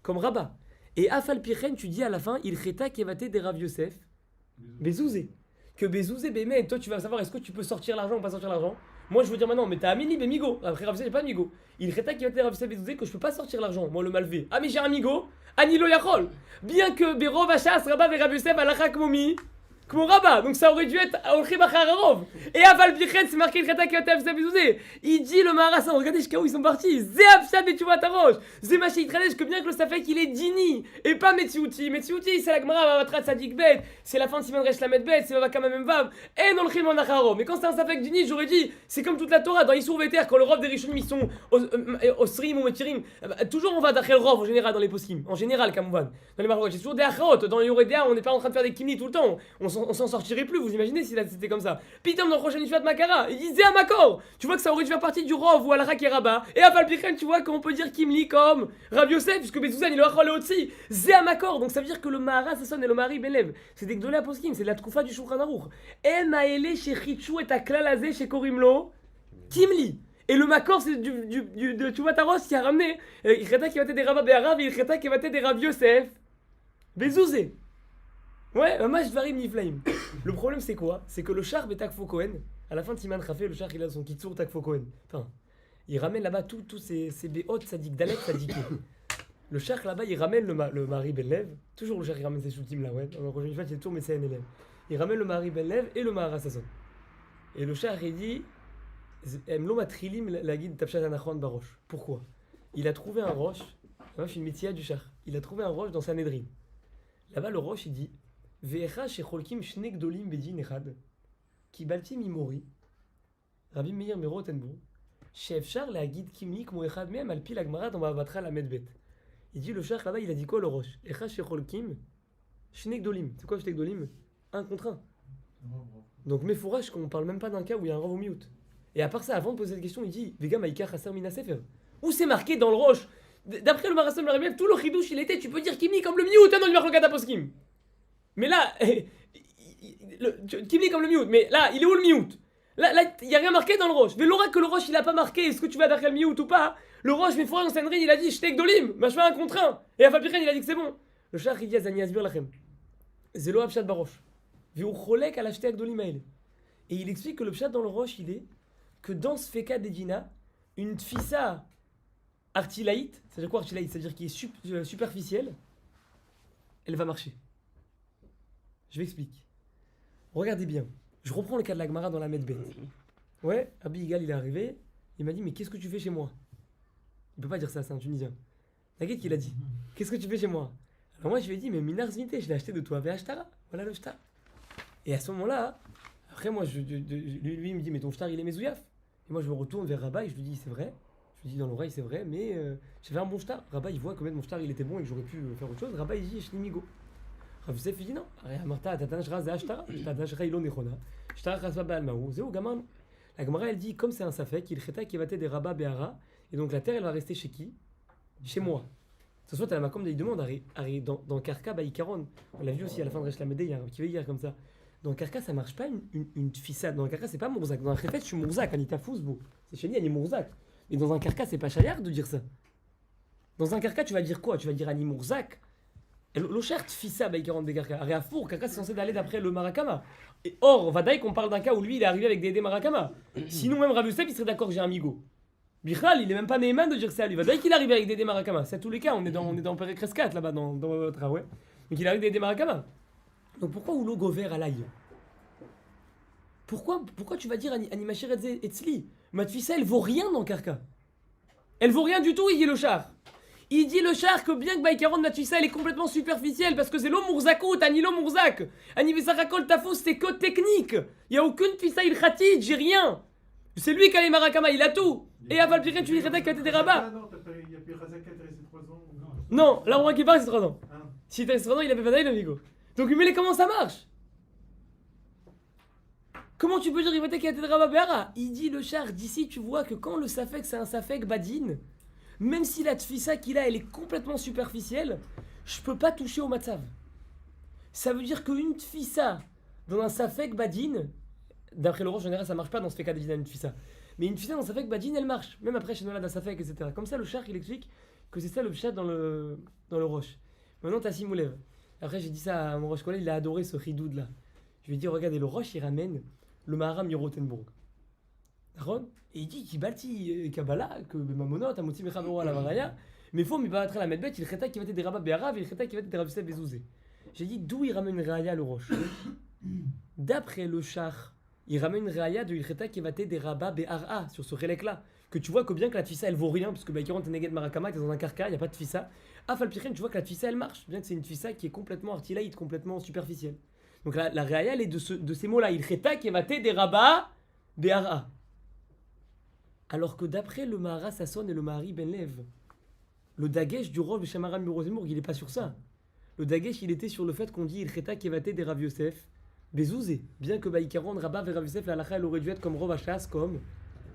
Comme Rabat. Et Afal Pichen, tu dis à la fin, il reta qui va des Rav Yosef, Bezouzé. Que Bezouzé, Béhémet, toi tu vas savoir, est-ce que tu peux sortir l'argent ou pas sortir l'argent? Moi je veux dire maintenant, mais t'as Amini Bemigo. Après Rav Yosef, j'ai pas de Migo. Il reta qui va des Rav Yosef Bezouzé que je peux pas sortir l'argent, moi le malvé. Ah mais j'ai un Migo. Anilo Yachol. Bien que Berov Hachas, Rabba ve Rav Yosef, Alachak Momi, comme Rabat. Donc ça aurait dû être Olchim Achararov. Et Aval Bichet, c'est marqué le Khata qui va te Bezouzé. Il dit le Maharasan, regardez jusqu'à où ils sont partis. Zé Abshad et Tchouvat Arosh. Zé Maché Yitradesh, que bien que le Safek il est Dini. Et pas Metziouti. Metziouti, c'est la Gemara, Vatrat Sadik Bet. C'est la fin de Siman Resh Lamed Bet. C'est Vavakama Memvav. Et non Olchim Achararov. Mais quand c'est un Safek Dini, j'aurais dit, c'est comme toute la Torah. Dans Issour Veter, quand le Rov des Rishonim ils sont Osrim ou Metirim. Toujours on va d'après le Rov en général dans les poskim. En général, Kamouvan. Dans les Marokais, c'est toujours des Achaot. Dans les Yoredea, on n'est pas en train de faire des Kimni tout le temps. On s'en sortirait plus. Vous imaginez si c'était comme ça? Pitom dans le prochain Ishvat Makara, il disait à Makor. Tu vois que ça aurait dû faire partie du Rov ou à la et Rabat. Et à Valpichem, tu vois qu'on peut dire Kimli comme Rav Yosef, puisque Bezouzan il a aussi. Zé à Makor. Donc ça veut dire que le Mahara Sasson et le Mari Ben Lev, c'est des Gdolé Aposkim, c'est de la Tkoufa du Shulchan Aruch. En Maele chez Chichou et à Klalazé chez Korimlo, Kimli. Et le Makor, c'est de Tchouvat qui a ramené. Il reta qui va des Rabat Be'arav et il reta qui va des Rav Yosef. Bezouzé. Ouais, un match varim niflaim. Le problème c'est quoi? C'est que le char Takfo Kohen, à la fin de Siman Chafé, le char il a son Kitsour Takfo Kohen. Enfin, il ramène là-bas tous ces béhot sadik Dalek sadiké. Le char là-bas il ramène le Mari Ben Lev. Toujours le char il ramène ses shootim là, ouais. Dans la prochaine fois il tourne mais c'est un élève. Il ramène le Mari Ben Lev et le Mahara Sasson. Et le char il dit Emlo matrilim la guide Tapshat Anachon Baroche. Pourquoi? Il a trouvé un roche. Moi je suis une métier du char. Il a trouvé un roche dans Sanhedrin. Là-bas le roche il dit Ve'echa shecholkim shne gdolim bedin echad, ki balti mimori, Rabbi Meir Merotenbourg, Sheefshar la guide kimli כמו אחד מהם על פי לגמרא dans Bava la Medbet. Il dit le Shach là-bas, il a dit quoi le roche? Echa shecholkim, shne gdolim. C'est quoi shne gdolim? Un contre un. Donc Mefourash, qu'on parle même pas d'un cas où il y a un rov au miout. Et à part ça, avant de poser cette question, il dit Vega maïka chaser mina sefer. Où c'est marqué dans le roche? D'après le Marasem le Rebbe, tout le chidouche il était, tu peux dire kimli comme le miout, hein, dans le Marlokat Aposkim. Mais là, kimli comme le miout, mais là, il est où le miout? Là, il n'y a rien marqué dans le roche. Mais l'aura que le roche, il a pas marqué, est-ce que tu vas d'après le miout ou pas? Le roche, mais Fourash, dans Sanhedrin, il a dit Shtek Dolim, machma un contre un. Et à Fapichen, il a dit que c'est bon. Le Shach, il dit Azani Azbir Lachem. Zelo Abshat Barosh. Viou Cholek à la Shtek Dolim Aile. Et il explique que le Pshat dans le roche, il est que dans ce Feka d'Edina, une tfissa artilaïte, c'est-à-dire quoi artilaïte? C'est-à-dire qui est superficielle, elle va marcher. Je m'explique. Regardez bien. Je reprends le cas de la Gemara dans la Medbet. Ouais, Abi Yigal, il est arrivé. Il m'a dit, mais qu'est-ce que tu fais chez moi? Il peut pas dire ça, c'est un Tunisien. T'inquiète qu'il a dit, qu'est-ce que tu fais chez moi? Alors moi, je lui ai dit, mais Minar Zvité, je l'ai acheté de toi, Ve'ashtara. Voilà le shtar. Et à ce moment-là, après moi, lui, il me dit, mais ton shtar, il est mezouillaf. Et moi, je me retourne vers Rabat et je lui dis, c'est vrai. Je lui dis dans l'oreille, c'est vrai, mais j'ai fait un bon shtar. Rabat, il voit que même mon shtar, il était bon et que j'aurais pu faire autre chose. Rabat, il dit, Shnimigo. Rav Yosef, il dit non. Martha, Tatana, Zé Ashtara. Tatana, Ilon Nechona. Shtar, Rasba, Baalmaou. Zéou, Gaman. La Gemara, elle dit, comme c'est un safek, il cheta qui va des Rabat, Béhara. Et donc la terre, elle va rester chez qui? Chez moi. Ce soit, la Makom, il demande, dans Karka, Baïkaron. On l'a vu aussi à la fin de Resh Lamedé, il y a un petit veilleur comme ça. Dans Karka, ça marche pas une fissade. Dans Karka, c'est pas Mourzak. Dans un Khefet, je suis Mourzak, Anita Fouzbou. C'est chez Ani Mourzak. Mais dans un Karka, c'est pas Chayar de dire ça. Dans un Karka, tu vas dire quoi? Tu vas dire Ani Mourzak. L'Ochert Fissa Baïkaron de Karka. Aréafour, Karka, c'est censé d'aller d'après le Marakama. Et or, Vadaï, qu'on parle d'un cas où lui, il est arrivé avec des Marakama. Sinon, même Rav Yosef, il serait d'accord que j'ai un migo. Bichal, il est même pas Neyman de dire ça à lui. Vadaï qu'il arrive avec des Marakama. C'est à tous les cas, on est dans Pérécrescat là-bas, dans votre ouais. Donc il arrive avec des Marakama. Donc pourquoi Oulo Gover à l'ail? Pourquoi tu vas dire Animachir et Tzli? Matfissa, elle vaut rien dans Karka. Elle vaut rien du tout, il dit le char. Il dit le char que bien que Baïkaron Matfissa, elle est complètement superficielle parce que c'est l'eau Mourzakot, Anilo Mourzak. Anivesarakol Tafos, c'est code technique. Il n'y a aucune Fissa il khatid, j'ai rien. C'est lui qui a les Marakama, il a tout. Et à Valpiré, tu lui rétais que t'es des rabats. Non, il y a Pirazaka qui est resté 3 ans. Non, là, on qui part, c'est 3 ans. Ah. Si t'es resté 3 ans, il avait pas d'ail, amigo. Donc, mais comment ça marche? Comment tu peux dire qu'il y a des rabats Béhara? Il dit le char, d'ici, tu vois que quand le safek, c'est un safek badine, même si la tfissa qu'il a, elle est complètement superficielle, je peux pas toucher au matzav. Ça veut dire qu'une tfissa dans un safek badine, d'après le roche, en général, ça marche pas dans ce feka d'Edina, une tfissa. Mais une tfissa dans safek badine, elle marche. Même après, chez Nolad à safek, etc. Comme ça, le char, il explique que c'est ça le pshat dans le roche. Maintenant, t'as Simoulev. Après, j'ai dit ça à mon roche collègue, il a adoré ce ridoud là. Je lui ai dit, regardez, le roche, il ramène le Maharam Yorotenburg. Et il dit qu'il bâtit Kabbalah, que Mamonot, Amoti Mechavero à la Varaya, mais il faut me battre la Medbet, il cheta qui va être des Rabba Béharav, il cheta qui va être des Rav Yosef Bezouzé. J'ai dit, d'où il ramène Raya le roche? D'après le char, il ramène une Raya de Ilcheta qui va être des Rabba Béhara sur ce relèque là. Que tu vois que bien que la tfissa elle vaut rien, parce que Baïkaron t'es Neged Marakama, t'es dans un karka, il n'y a pas de tfissa. À Falpichen, tu vois que la tfissa elle marche, bien que c'est une tfissa qui est complètement artilaïde, complètement superficielle. Donc la Raya elle est de ces mots là, Ilcheta qui va être des Rabba Béhara. Alors que d'après le Mahara Sasson et le Mahari Ben Lev, le Dagesh du roi Shamaram Rosenburg, il n'est pas sur ça. Le Dagesh, il était sur le fait qu'on dit Ilcheta Kevate des Rav Yosef, Bezouzé. Bien que Baïkaron, Rabba et Rav Yosef, la halakha, elle aurait dû être comme Rov Hachas, comme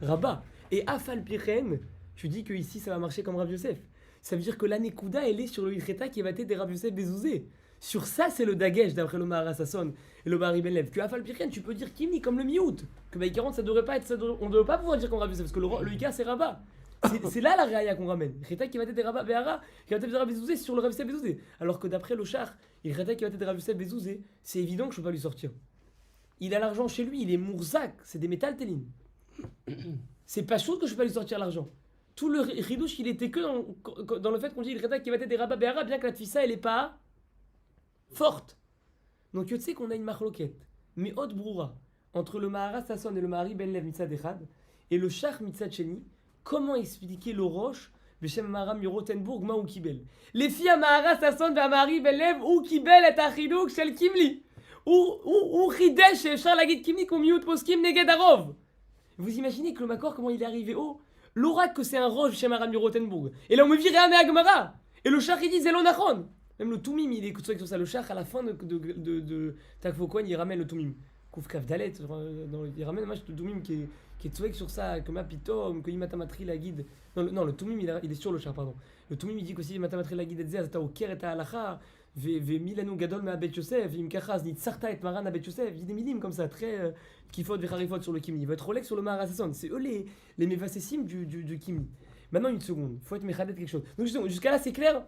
Rabba. Et Afal Pichen, tu dis que ici ça va marcher comme Rav Yosef. Ça veut dire que l'Anekuda, elle est sur le Ilcheta Kevate des Rav Yosef, Bezouzé. Sur ça, c'est le Dagesh d'après le Mahara Sasson et le Mahari Ben Lev. Que Afal Pichen, tu peux dire Kimni comme le Miout. Que Baïkaron, ça devrait pas être. On ne devrait pas pouvoir dire comme Rav Yosef, parce que le Ika, c'est Rabba. C'est là la réaïa qu'on ramène. Ilcheta qui va être des Rabba Béhara, qui va être des Rav Bezouzé sur le Rav Yosef Bezouzé. Alors que d'après le char, Ilcheta qui va être des Rav Yosef Bezouzé, c'est évident que je ne peux pas lui sortir. Il a l'argent chez lui, il est Mourzak, c'est des métal télines. C'est pas chaud que je ne peux pas lui sortir l'argent. Tout le ridouche, il était que dans le fait qu'on dit Ilcheta qui va être des Rabba Béhara, bien que la tfissa elle est pas forte. Donc tu sais qu'on a une machloket, mais haute broura, entre le Mahara Sasson et le Mahari Ben Lev Mitzad Echad, et le Shach Mitzad Sheni. Comment expliquer le roche Beshem Maharam Yorotenburg Ma ou Kibel? Les filles à Mahara Sasson et Mahari Ben Lev ou Kibel et Achiduk Shel Kimli ou Chidesh et Charles Lagid Kimli comme Miout Poskim Neged Arov. Vous imaginez que le Makor, comment il est arrivé haut? l'oracle que c'est un roche chez Maran du Rothenburg. Et là on me vire à Agmara. Et le char il dit Zelonachon. Même le Toumim il est sur ça. Le char à la fin de Takfo Kohen il ramène le Toumim. Koufkaf Dalet, il ramène le Toumim qui est tsouek sur ça, que ma pitom, que Imatamatri la guide. Non, le Toumim il est sur le char, pardon. Le Toumim il dit qu'aussi Imatamatri la guide et Zé, au Ker et à Alacha. Milano Gadol ma Bet Yosef, Im Kachaz, Nitzarta et Maran à Bet Yosef, il dit des milim comme ça, très kifot, vecharifot sur le Kimli. Il va être Rolex sur le Maharasson. C'est eux les mévasessim du Kimli. Maintenant, une seconde, il faut être méchadet quelque chose. Donc, jusqu'à là, c'est clair?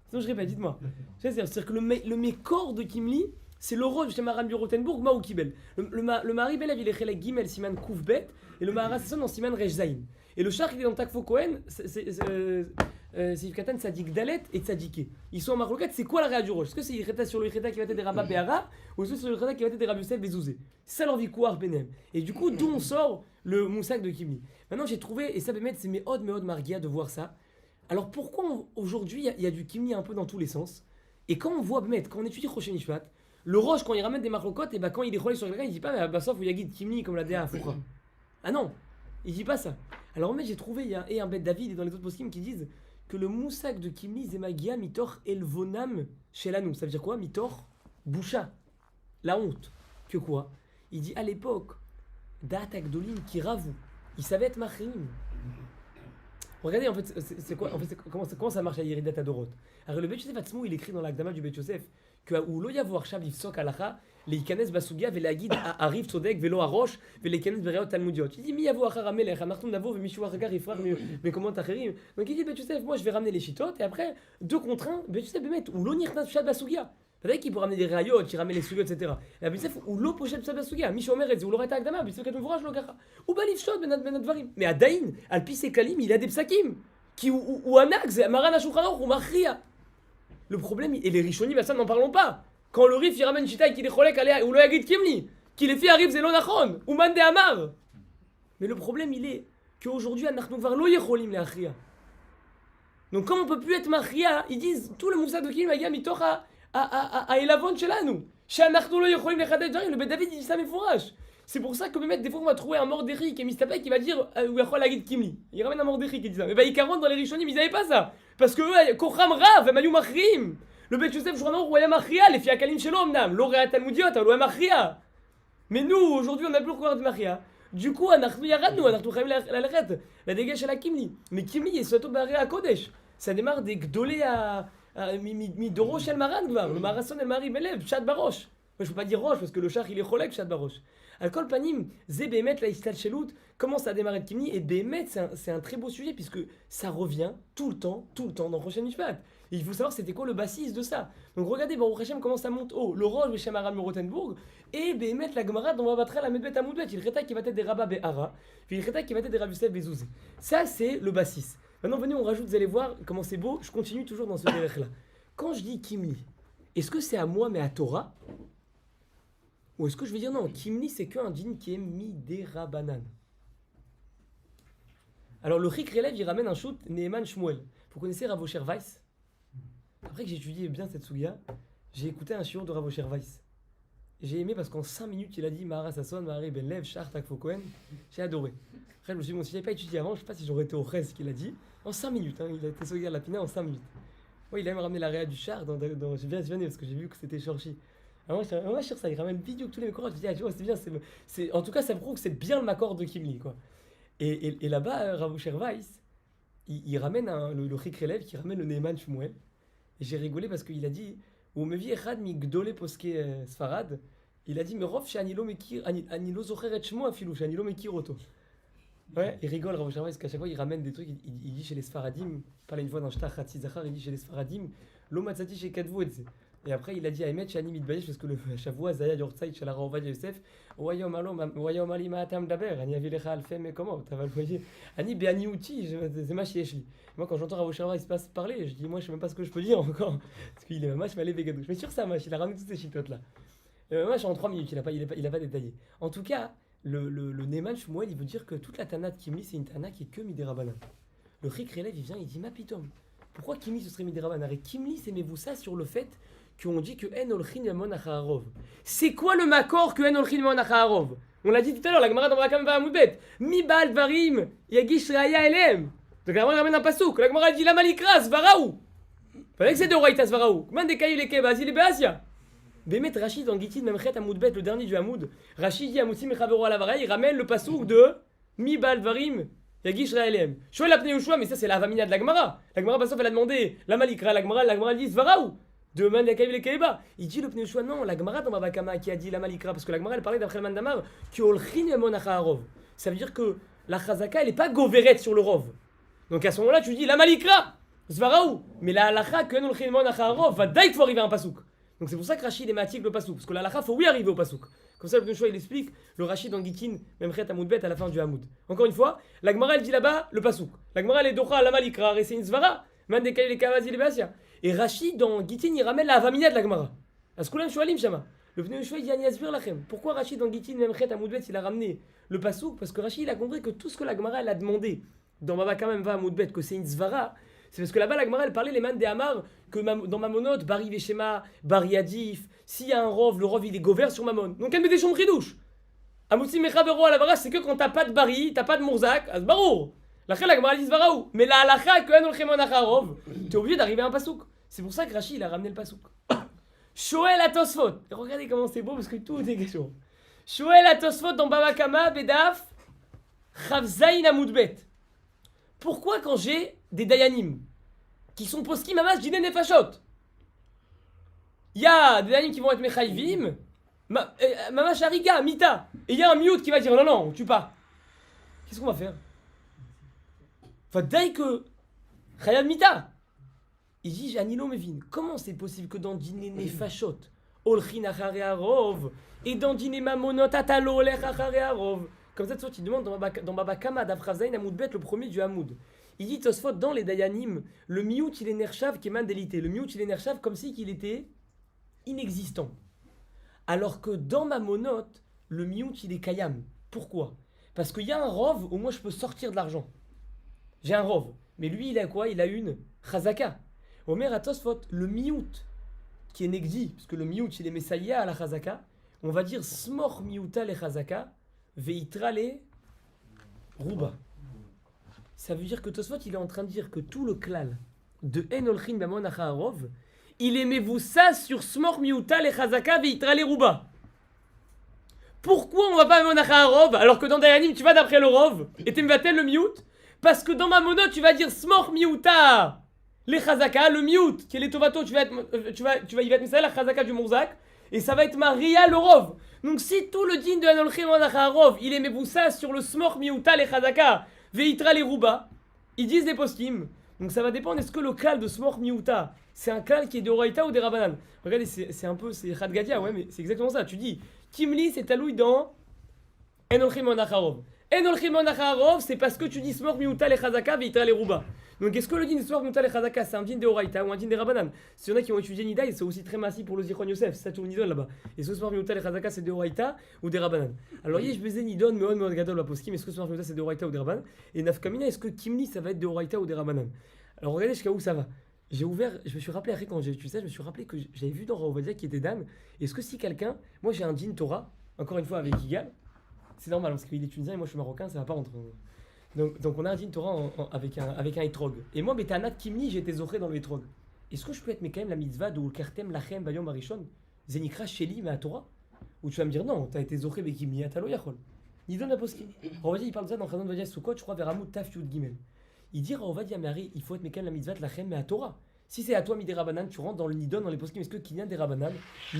Sinon, je répète, dites-moi. C'est-à-dire que le mécor de Kimli, c'est le rôle chez Maran du Rothenburg, Ma ou Kibel. Le Mari Belev, il est Chelek Gimel, Siman Koufbet, et le Maharasson dans Siman Rejzaïn. Et le char qui est dans Takfo Kohen, c'est Yifkatan Tzadik Dalet et Tzadike. Ils sont en Marloquette, c'est quoi la réa du roche? Est-ce que c'est Yichreta sur le Yichreta qui va être des Rabba Be'ara ou est-ce que c'est sur le Yichreta qui va être des Rabbi Yosef Bezouzé? C'est ça leur victoire Benem. Et du coup, d'où on sort le moussak de Kimli? Maintenant, j'ai trouvé, et ça Bémet, c'est mes od Margia de voir ça. Alors pourquoi aujourd'hui il y a du Kimli un peu dans tous les sens? Et quand on voit Bémet, quand on étudie Rochen Nishmat, le roche, quand il ramène des Marloquettes, et bah quand il est relais sur quelqu'un, il dit pas, bah sauf où il y a guide Kimli comme la DA à Foukra. Ah non, il dit pas ça. Alors mais j'ai trouvé, il y a un Bet David et dans les autres poskim qui disent que le moussak de Kimli Zemagia Mitor Elvonam Shelanou. Ça veut dire quoi? Mitor Boucha. La honte. Que quoi? Il dit à l'époque, Da'at Gdolim Kiravu. Il savait être Machrim. Regardez en fait, c'est quoi? En fait, comment ça marche à Yeridat Adorot? Alors le Bet Yosef Atzmou, il écrit dans l'Agdama du Bet Yosef que où lo yavoir Shav Yifsok Alacha, les Ikanes Basugia, Velagid arrive Tzodek, Velo Arosh, Velekanes Bereot Talmudiot. Il dit Mi Yavo Achar Amelech, Amartum Navo, Mishu Achagar, Ifrar, mais comment t'acherim? Donc il dit Bet Yosef, moi je vais ramener les chitotes, et après, 2 contre 1, Bet Yosef Bemet, ou lo Nirtas Shad Basugia. Peut-être qu'il peut ramener des rayot, qui ramène les sugot, etc. Et Bet Yosef, ou lo Pochel Shad Basugia, Mishu Omer, ou l'aurait Agdama, Bet Yosef Katum Voraj, lo Gacha. Ou Balif Shot, Benad Varim. Mais à Daïn, Alpis et Kalim, il a des psakim, qui ou Anax, Maran Ashukhanor, ou Machria. Le problème, et les Rishonim, ça n'en parlons pas. Quand le Rif il ramène Chita qui est Cholek ou le Yagid Kimli, qui les fait arrive Zelonachon, ou Mande Amar. Mais le problème il est qu'aujourd'hui, Anachnovar lo yecholim le Achria. Donc comme on peut plus être Machria, ils disent tout le Moussa de Kimli Magia mitocha à Elavon Shelanu. Chez Anachno lo yecholim le Chadet Jarim, le Bet David il dit ça mais fourrage. C'est pour ça que même des fois on va trouver un mort d'Eric et Mistapek qui va dire ou Yachol Yagid Kimli. Il ramène un mort d'Eric qui dit ça. Mais bah ils 40 dans les Rishonim, ils n'avaient pas ça. Parce que eux, Kocham Rav, Mayu Machrim. Le Bet Yosef Journon, Roya Machria, les filles à Kalim Shalom, Nam, l'Oréa Talmudiot, l'Oréa Machria. Mais nous, aujourd'hui, on n'a plus le pouvoir de Machria. Du coup, on a la dégage à la Kimli. Mais Kimli est surtout barré à Kodesh. Ça démarre des Gdolé à Midorosh El Maran, le Marasson El Mari Belev, Chad Barosh. Moi, je peux pas dire Roche parce que le char il est Cholek, Chad Barosh. Al-Kol Panim, Zé Bémet, la Istal Shelout, commence à démarrer de Kimli. Et Bémet, c'est un très beau sujet puisque ça revient tout le temps dans Rochen Mishpat. Et il faut savoir c'était quoi le bassiste de ça. Donc regardez, Baruch Hashem comment ça monte haut. Le Roche, Beshem Aram, le Rothenburg. Et Bémet, la Gemara, on va battre la Medbet à Moudbet. Il reta qui va être des Rabba Be'ara. Puis il reta qui va être des Rabbi Yosef Bezouzé. Ça, c'est le bassiste. Maintenant, venez, on rajoute, vous allez voir comment c'est beau. Je continue toujours dans ce derech-là. Quand je dis Kimli, est-ce que c'est à moi mais à Torah? Ou est-ce que je vais dire non, Kimli c'est qu'un djinn qui est midérabanan. Alors le Rik relève, il ramène un shoot Neeman Shmuel. Vous connaissez Rav Osher Weiss? Après que j'ai étudié bien cette souga, j'ai écouté un shiur de Rav Osher Weiss. J'ai aimé parce qu'en 5 minutes il a dit Mahara Sasson, Mahari Ben Lev, Shar Takfo Kohen. J'ai adoré. Après je me suis dit, bon, si j'avais pas étudié avant, je sais pas si j'aurais été au reste qu'il a dit. En 5 minutes, hein, il a été souga à la pina en 5 minutes. Oui, il a même ramené la réa du char j'ai bien visionné parce que j'ai vu que c'était Shorchi. Moi, je sur ça, il ramène vidéo que tous les mécorages. Je dis, tu vois, c'est bien, en tout cas, ça prouve que c'est bien le macor de Kimli, quoi. Et là-bas, Rav Osher Weiss, il ramène le Rik relève qui ramène le Neeman Shmuel. Et j'ai rigolé parce qu'il a dit, ou me vi echad mi gdole poske Sfarad, il a dit, mais rof chez Anilo Mekir, Anilo Zocher et Shmo afilou, chez Anilo Mekir Oto. Ouais, il rigole Rav Osher Weiss, qu'à chaque fois, il ramène des trucs, il dit chez les Sfaradim, parle une fois dans Shtach Hatzi Zachar, il dit chez les Sfaradim, lo matzati chez Kadvu et Et après, il a dit à Emet, chez Animi Mitbayesh, parce que le Shavua, Zaya Yortsaï, chez la Ravova Yosef, Wayom Ali Maatam Daber, Ani Avilecha Alfem, mais comment? T'as le voyé? Ani Beani Outi, c'est ma chieshli. Moi, quand j'entends Rav Osher Weiss se parler, je dis, moi, je sais même pas ce que je peux dire encore. Parce qu'il est mâche, mais allez, Vegadou. Je suis sûr, ça, mâche, il a ramené toutes ces chitotes là. Mâche, en 3 minutes, il a pas détaillé. En tout cas, le Neeman Shmuel, il veut dire que toute la Tana de Kimli, c'est une Tana qui est que Midérabana. Le Rik relève, il vient, il dit, ma pitom. Pourquoi Kimli ce serait Midérabana? Et Kimli, c'est mais vous ça sur le fait qui ont dit que En Olchin Mamon Acharov. C'est quoi le makor que En Olchin Mamon Acharov? On l'a dit tout à l'heure, la Gemara dans Vakam va Amoudbet. Mi Baal Dvarim Yagish Raya Elem. Donc la Gemara ramène un pasouk. La Gemara dit la Malikra Svaraou. Fallait que c'est de Oraïta Svaraou. Comment des cailloux les Kebas, il est Béasia. Bémet Rachid dans Gitin Memchet Amoudbet, le dernier du Hamoud. Rachid dit Amoutim Chavero à la Vara, il ramène le pasouk de Mi Baal Dvarim Yagish Raya Elem. Shoel Apne Yoshua, mais ça c'est la Vamina de la Gemara. La Gemara Bassof elle a demandé la Malikra, la Gemara dit Svaraou. Demande les Kaïb les Kaïba. Il dit le Pneuchoua, non, la Gemara dans Babakama qui a dit la Malikra, parce que la Gemara elle parlait d'après le Mandamar, qui olchin yamon acharov. Ça veut dire que la Chazaka elle est pas goveret sur le Rov. Donc à ce moment-là tu dis la Malikra, Zvaraou. Mais la Halacha, que olchin yamon acharov, va d'ailleurs faut arriver à un pasouk. Donc c'est pour ça que Rachid est matique le pasouk, parce que la Halacha faut oui arriver au pasouk. Comme ça le Pneuchoua il explique le Rachid dans Gitin, même Chet Amoudbet à la fin du Hamoud. Encore une fois, la Gemara elle dit là-bas le pasouk. La Gemara elle est docha la Malikra, et c'est une Zvara. Man des Kaïb les Kavazi les Basia. Et Rachid dans Gitin il ramène la Avamina de la Gemara. Askulan Shualim Shama. Le Pneu Shualim dit Aniasbir Lachem. Pourquoi Rachid dans Gitin même Chet Amoudbet il a ramené le pasouk? Parce que Rachid il a compris que tout ce que la Gemara elle a demandé dans Baba Kamem va Amoudbet que c'est une zvara, c'est parce que là-bas la Gemara elle parlait les man des Hamar que dans Mamonot Bari Veshema, Bari Adif, s'il y a un rov, le rov il est gover sur Mamon. Donc elle met des chambres douches. Amoutim Mechavero à la Vara c'est que quand t'as pas de Bari, t'as pas de Mourzak, Asbarour. La Gemara dit Zvaraou. Mais la Halacha que En Olchin Acharov, t'es obligé d'arriver à un pasouk. C'est pour ça que Rachid il a ramené le pasouk. Shoel à Tosfot. Regardez comment c'est beau parce que tout est question. Shoel à Tosfot dans Baba Kama, Bedaf, Chavzaïn Amoudbet. Pourquoi quand j'ai des Dayanim qui sont poskim Mamash Dine Nefashot, il y a des Dayanim qui vont être Mechaïvim, Mamash Ariga, Mita, et il y a un miout qui va dire non, non, on tue pas. Qu'est-ce qu'on va faire? Enfin, dès que Chayab Mita, il dit Janilo Mevin, comment c'est possible que dans Dine Nefashot, Olchin Acharei Arov, et dans Dine Mamonot Atalo Olech Acharei Arov? Comme ça, il demande dans Baba Kama d'Afravzaïn Amoudbet, le premier du Hamoud. Il dit Tosfot dans les Dayanim, le miout il est nershav qui est mandélité. Le miout il est nershav comme si il était inexistant. Alors que dans Mamonot, le miout il est kayam. Pourquoi? Parce qu'il y a un rov où moi je peux sortir de l'argent. J'ai un rov. Mais lui, il a quoi? Il a une chazaka. Omer à Tosfot, le miout qui est negdi, parce que le miout il est messaïa à la chazaka, on va dire smor miouta le chazaka, veitra le rouba. Ça veut dire que Tosfot il est en train de dire que tout le klal de En Olchin Mamon Acharov, il aimait vous ça sur smor miouta le chazaka, veitra le rouba. Pourquoi on va pas Mamon Acharov alors que dans Dayanim tu vas d'après le rov et tu m'vatel le miout? Parce que dans ma mono, tu vas dire smor miouta, les chazaka, le miout, qui est les tovato, tu vas y être la chazaka du Mourzak, et ça va être Maria le rov. Donc si tout le din de En Olchin Mamon Acharov, il aimait vous ça sur le smor miouta, les chazaka, veitra les rouba, ils disent des postim. Donc ça va dépendre, est-ce que le klal de smor miouta, c'est un klal qui est de Oraïta ou des Rabanan? Regardez, c'est un peu, c'est Khadgadia, ouais, mais c'est exactement ça. Tu dis, Kimli, c'est talouille dans En Olchin Mamon Acharov. En Olchin Mamon Acharov, c'est parce que tu dis smor miouta les chazaka veitra les rouba. Donc est-ce que le din de smor miouta les chazaka, c'est un din de Oraïta ou un din des Rabanan? Si y en a qui ont étudié Nidaï, c'est aussi très massif pour le Zichron Yosef, c'est ça tout le Nidon là-bas. Est-ce que smor miouta les chazaka c'est de Oraïta ou des Rabanan? Alors je baisais Nidon, Meon Gadol la poskim, est-ce que smor miouta c'est de Oraïta ou des Rabanan? Et Nafkamina, est-ce que Kimli ça va être de Oraïta ou des Rabanan? Alors regardez jusqu'à où ça va. J'ai ouvert, je me suis rappelé après quand j'ai étudié ça, je me suis rappelé que j'avais vu dans Ravodia qui était Dan. Est-ce que si quelqu'un, moi j'ai un din Torah, encore une fois avec Igal, c'est normal parce qu'il est tunisien et moi je suis marocain, ça va pas rentrer. Donc on a un din Torah avec un etrog. Et moi, Betanat Kimni, j'étais zoré dans le etrog. Est-ce que je peux être mais quand même la mitzvah de Kertem Lachem Bayom Arishon Zenikra Sheli ma Torah? Ou tu vas me dire non, t'as été zoré Bekimni Atalo Yachol. Nidon Aposki. Ravodia il parle de ça dans Chazon Vadia Soukot, je crois vers Hamoud Taf Yud Gimel. Il dit Ravodia Mari, il faut être mais quand même la mitzvah de Lachem ma Torah. Si c'est à toi Midé Rabanan, tu rentres dans le Nidon, dans les poskim, est-ce que Kinyan des Rabanan,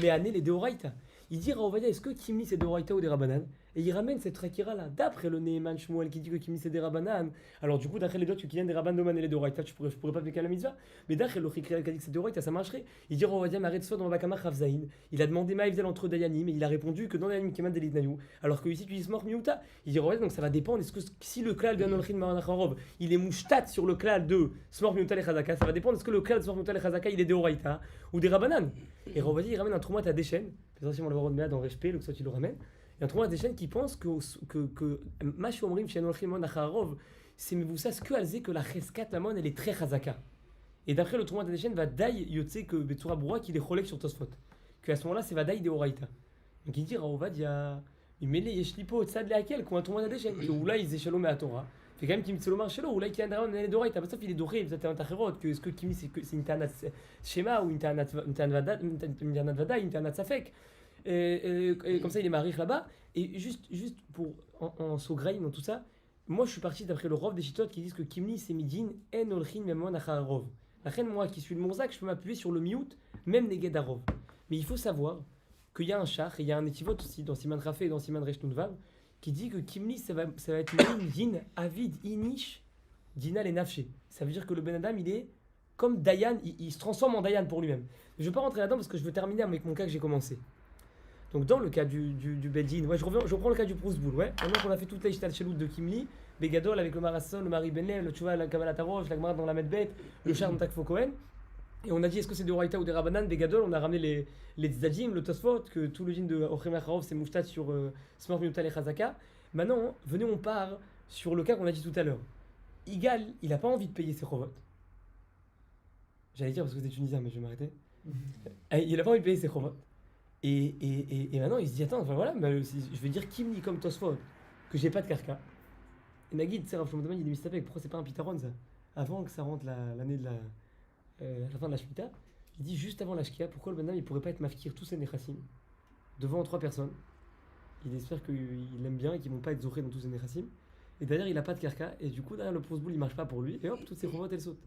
mais année les Deoraita? Il dit Ravodia, est-ce que Kimni c'est Deoraita ou des Rabanan? Et il ramène cette rakira là, d'après le Neeman Shmuel qui dit que Kimni c'est des Rabanan. Alors du coup, d'après les autres, tu Kinyan des Rabanan et les Deoraita, je pourrais pas appliquer la mitzvah. Mais d'après le Chikriel qui dit que c'est Deoraita, ça marcherait. Il dit Ravodia, m'arrête soit dans Bakama Chavzaïn. Il a demandé Maïvzel entre Dayanim, et il a répondu que dans Dayanim Keman Delit Nayou. Alors que ici tu dis Smor Miouta. Il dit Ravodia, donc ça va dépendre. Est-ce que si le klal de En Olchin Mamon Acharov, il est mouchtat sur le klal de Smor Miouta les Chazaka, ça va dépendre. Est-ce que le klal de Smor Miouta les Chazaka il est Deoraita ou des Rabanan? Et Ravodia, il ramène un traumat à des chaînes. Peut-être on le voit dans respect, le soit il le ramène. Il y a un traumat à des chaînes qui pensent que Mashomrim chez En Olchin Mamon Acharov, c'est mais vous savez que alzé que la cheskat lamon elle est très chazaka. Et d'après le Trouma Tadeshen, va Dai Yotse que Betsura Broua qu'il est cholek sur Tosfot. Qu'à ce moment-là, c'est va Dai de Oraita. Donc il dit, Raovad, il y a. Il met les Yeshlipo, Tzad Leakel, qu'on a Trouma Tadeshen. Ou là, ils échelonnent à Torah. Fait quand même qu'il me dit Marshalo, ou là, il y a un dernier d'Oraita. Parce qu'il est doré, vous êtes un tachérot. Est-ce que Kimi, c'est une Tanat Shema ou une Tanat Vada, une Tanat Safek. Et comme ça, il est marié là-bas. Et juste pour en Sograïm, dans tout ça, moi je suis parti d'après le Rov des Chitotes qui disent que Kimli c'est Midin, En Olchin, même moi, Nacharov. La reine, moi qui suis le Morzak, je peux m'appuyer sur le Miout, même Neged Arov. Mais il faut savoir qu'il y a un char, et il y a un étivot aussi dans Siman Rafé et dans Siman Reshnunvav, qui dit que Kimli ça va être Midin, Avid, Inish, Dinal et Nafché. Ça veut dire que le Ben Adam il est comme Dayan, il se transforme en Dayan pour lui-même. Je ne vais pas rentrer là-dedans parce que je veux terminer avec mon cas que j'ai commencé. Donc dans le cas du Beldin, ouais, je reprends le cas du Prousboul, ouais. Maintenant qu'on a fait toute la Ishtal Shelout de Kimli, Begadol avec le Marasson, le Mari Benlev, le Tchouva, la Kamalatarosh, la Gemara dans la Medbet, le Char dans Takfo Kohen. Et on a dit est-ce que c'est de Oraita ou des Rabanan, Begadol, on a ramené les Tzadim, le Tosfot, que tout le djinn de Ochem Acharov c'est Mouchtat sur Smort Miutal et Chazaka. Maintenant, venez on part sur le cas qu'on a dit tout à l'heure. Igal, il n'a pas envie de payer ses Chovot. J'allais dire parce que c'est tunisien, mais je vais m'arrêter. Il n'a pas envie de payer ses Chovot. Et maintenant il se dit attends, enfin, voilà, je vais dire Kimli comme Tosfot, que j'ai pas de karka. Et Nagid, tu sais, Rav Shlomo Zalman, il est mystapé, pourquoi c'est pas un pitaron ça? Avant que ça rentre l'année de la fin de la Shmita, il dit juste avant la Shkia, pourquoi le Benam il pourrait pas être mafkir tous ses nechassim devant 3 personnes. Il espère qu'ils l'aiment bien et qu'ils vont pas être zorés dans tous ses nechassim. Et d'ailleurs il a pas de karka, et du coup derrière le Prousboul il marche pas pour lui, et hop, toutes ses robots elles sautent.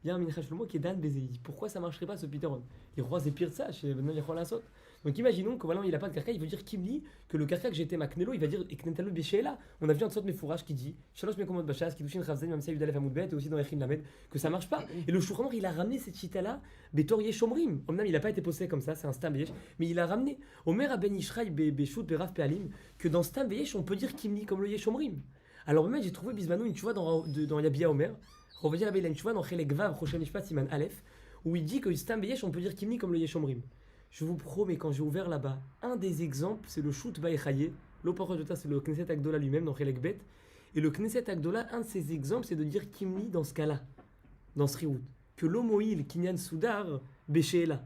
Il y a un Mincha Shlomo qui est Dan Bézé, il dit pourquoi ça marcherait pas ce pitaron? Les rois c'est pire de ça, chez Benam Yachol Asot. Donc imaginons que voilà, il n'a pas de karka, il veut dire Kimli, que le karka que j'étais Maknelo, il va dire Eknetalo Béchéla. On a vu un sorte de fourrage qui dit Shalosh Mekomot Bachas, qui douche une Ravzen, même si Yudalef Amoudbet, et aussi dans Echin Lamed, que ça marche pas. Et le Shouchan il a ramené cette chita-là, Betor Yeshomrim. Omnam, il n'a pas été posé comme ça, c'est un Stam Beyesh, mais il a ramené Omer Aben Ishraï Beshout Beraf Pealim, que dans Stam Beyesh, on peut dire Kimli comme le Yeshomrim. Alors même, j'ai trouvé Bismanou une chouva dans Yabia Omer, Rovadia Rabbi, il a une chouva dans Chelek Vav, Rochel Mishpat Siman Aleph, où il dit que Stam Beyesh, on peut dire Kimli comme le Yeshomrim. Je vous promets, quand j'ai ouvert là-bas, un des exemples, c'est le Shoot Baïchaye. L'opération de c'est le Knesset Agdola lui-même dans Chelek Bet. Et le Knesset Agdola, un de ses exemples, c'est de dire Kimli dans ce cas-là, dans ce Riout. Que l'Omoïl, Kinyan Soudar, Béchéla.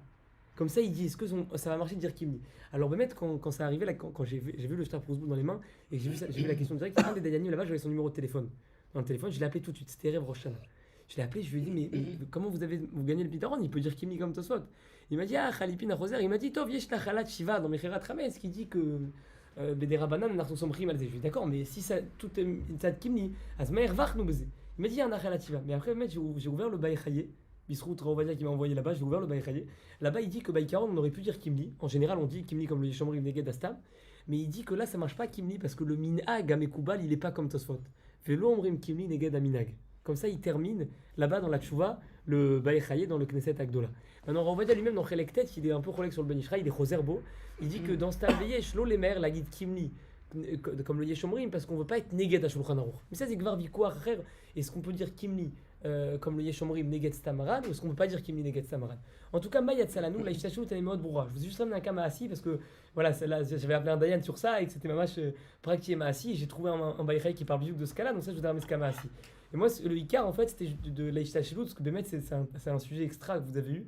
Comme ça, il dit, est-ce que ça va marcher de dire Kimli? Alors, quand ça arrivait, là, quand j'ai vu le Shtar Prousboul dans les mains, et que j'ai vu la question directe, un des Dayanim là-bas, j'avais son numéro de téléphone. Dans le téléphone, je l'ai appelé tout de suite, c'était Rev Roshana. Je l'ai appelé, je lui ai dit, mais comment vous gagnez le pitaron? Il peut dire Kimli comme Tosfot. Il m'a dit, ah, Khalipin Roser, il m'a dit, Tov, yesh la Shiva dans Mecherat Rames, qui dit que Bedera Banan, Narton Somrim, je lui ai dit, d'accord, mais si ça, tout est Tzad Kimli, Azmaer Vach nous baiser. Il m'a dit, il y a un Achalat Shiva. Mais après, j'ai ouvert le Baïchaye, Bisrout Ravadia qui m'a envoyé là-bas, j'ai ouvert le Baïchaye. Là-bas, il dit que Baïkaron, on aurait pu dire Kimli. En général, on dit Kimli comme le Yeshomrim Neged Astam. Mais il dit que là, ça marche pas Kimli parce que le Minhag à Mekoubal, il est pas comme Tosfot. Velo Omrim Kimli Neged Aminag. Comme ça, il termine là-bas dans la Tchouva, le Baïchaye dans le Knesset Agdola. Maintenant, on va dire lui-même dans Chelek Tet, il est un peu collègue sur le Ben Ishraï, il est Choserbo. Il dit que dans Stam Beyesh, l'eau les mers, la guide Kimli, comme le Yeshomrim, parce qu'on veut pas être Neged à Shulchan Aruch. Mais ça, c'est Gvar Vikouar Rer. Est-ce qu'on peut dire Kimli comme le Yeshomrim Neged Stamaran, ou est-ce qu'on peut pas dire Kimli Neged Stamaran? En tout cas, Mayat Salanou, la Ishtashu, t'as les mots de Bourra. Je vous ai juste ramené un cas Maassi parce que voilà, là, j'avais appelé un Dayan sur ça et que c'était ma match pratique Maassi. J'ai trouvé un Baïchaï qui parle de ce cas-là, donc ça, je vous ai ramené ce cas Maassi. Et moi, le Icar, en fait, c'était de l'Aishta Shelout, parce que Bémet, c'est un sujet extra que vous avez eu.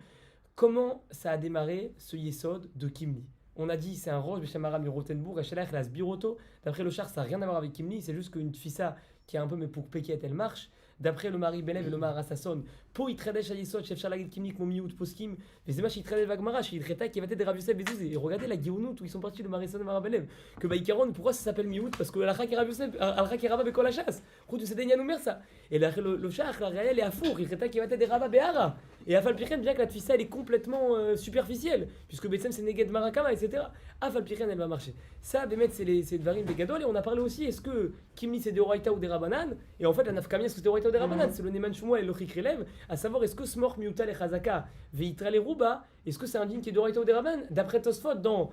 Comment ça a démarré ce Yesod de Kimli? On a dit c'est un roche, Béchamaram, Rotenbourg, Echelach, Las Biroto. D'après le char, ça n'a rien à voir avec Kimli, c'est juste qu'une fissa qui est un peu mais pour Peket, elle marche. D'après le mari Belev et le mari Assasson, Po Itredesh à Yesod, Chef Shalagit Kimli, Momiout, Poskim, les Zemash Itredel Vagmara, chez Itreta qui va être des Rabiusef et Zouzé. Et regardez la Giounut où ils sont partis, le mari Son et le mari Belev. Que Baïkaron, pourquoi ça s'appelle Miout? Parce que Al-Hak et Rabiusef, Al-Hak et Rabba Bekol la chasse. Route de Sédénia nous ça. Et le char, la réelle est à four, Itreta qui va être des Rabba Behara. Et Afal Piren, bien que la Tfissa elle est complètement superficielle, puisque Betsem c'est Neged Marakama, etc. Afal Piren elle va marcher. Ça, Bémet, c'est Dvarim Begadol. Et on a parlé aussi, est-ce que Kimli c'est des Oraita ou des Rabanan? Et en fait, la Nafkamia c'est des Oraita ou des Rabanan. C'est le Neman Shumwa et le Chikrelev, à savoir est-ce que Smor Miutal et Chazaka, Veitra les Rouba, est-ce que c'est un digne qui est d'Oraita ou des Rabanan? D'après Tosfot, dans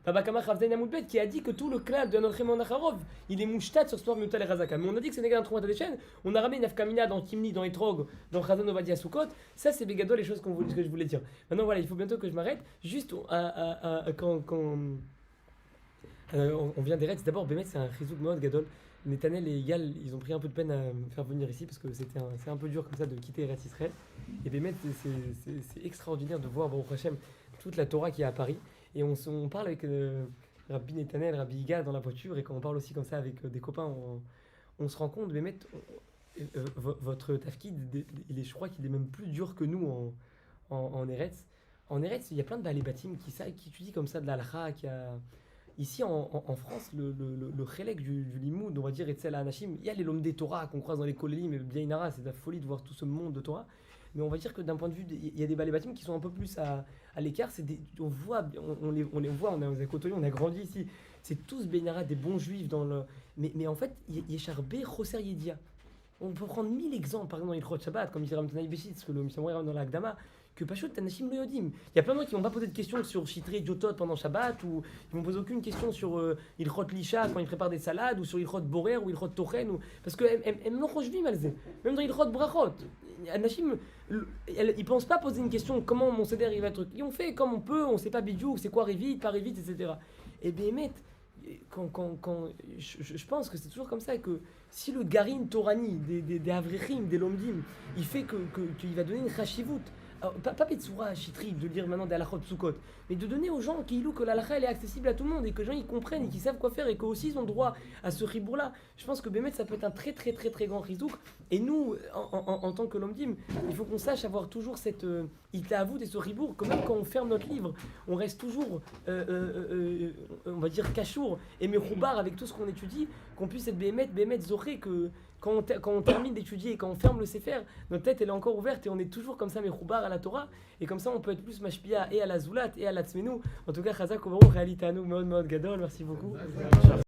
Babakama Chavzen Yamoudbet, qui a dit que tout le clad de notre Acharov, il est mouchtat sur Smor Miutal et Chazaka. Mais on a dit que c'est Neged un Trouma Tadeshen. On a ramené Nafkamina dans Kimli, dans Etrog, dans Chazon Ovadia Soukot. Ça, c'est Begadol les choses que je voulais dire. Maintenant, voilà, il faut bientôt que je m'arrête. Juste quand on vient des règles, d'abord, Bémet, c'est un Chizouk Moed Gadol. Netanel et Igal, ils ont pris un peu de peine à me faire venir ici parce que c'est un peu dur comme ça de quitter Eretz Israël. Et Bémet, c'est extraordinaire de voir, Baruch Hashem, toute la Torah qui est à Paris. Et on parle avec Rabbi Netanel, Rabbi Igal dans la voiture, et quand on parle aussi comme ça avec des copains, on se rend compte, Bémet, votre tafkid, je crois qu'il est même plus dur que nous en Eretz. En Eretz, il y a plein de balébatim qui étudient comme ça de l'alcha, Ici en France, le chélek du limoud, on va dire, Etzel Anashim, il y a les lomdé Torah qu'on croise dans les kolélim, mais bien Inara, c'est de la folie de voir tout ce monde de Torah. Mais on va dire que d'un point de vue, il y a des balébatim qui sont un peu plus à l'écart. On voit, on les voit, on a côtoyé, on a grandi ici. C'est tous Benara, des bons juifs dans le. Mais en fait, Yesharbé, Choser Yedia. On peut prendre 1000 exemples, par exemple dans Ilchot Shabbat, comme disait Ramtanay Béchit, ce que le Mishnah dans la Hakdama, que Pashut Tanashim lo yodim. Il y a plein de gens qui vont pas poser de questions sur Chitré et Jotot pendant Shabbat, ou ils vont poser aucune question sur Ilchot Lisha quand ils préparent des salades, ou sur Ilchot Borer ou Ilchot Tochen, parce que même non Choshvim Alze, même dans Ilchot Brachot. Anashim, ils pensent pas poser une question comment mon seder il va être. Ils ont fait comme on peut, on sait pas bidou, c'est quoi Rivit, pas Rivit, etc. Et bien, je pense que c'est toujours comme ça que si le garin Torani des Avrechim, des Lomdim, il fait qu'il va donner une chashivut, pas Petsura Chitri, de dire maintenant des halachot Sukkot, mais de donner aux gens que l'halakha elle est accessible à tout le monde et que les gens ils comprennent et qu'ils savent quoi faire et qu'eux aussi ils ont droit à ce ribour là. Je pense que Bémet ça peut être un très très très très grand rizouk. Et nous, en tant que Lomdim, il faut qu'on sache avoir toujours cette ita'avout et ce ribour, que même quand on ferme notre livre, on reste toujours, on va dire, cachour et mechoubar avec tout ce qu'on étudie, qu'on puisse être Bémet zoré, que quand on termine d'étudier et quand on ferme le Sefer, notre tête elle est encore ouverte et on est toujours comme ça mechoubar à la Torah, et comme ça on peut être plus mashpia et à la Zoulat et à la Tzmenou. En tout cas, Chazak Obaruch, Réalité à nous, Meod Meod Gadol, merci beaucoup.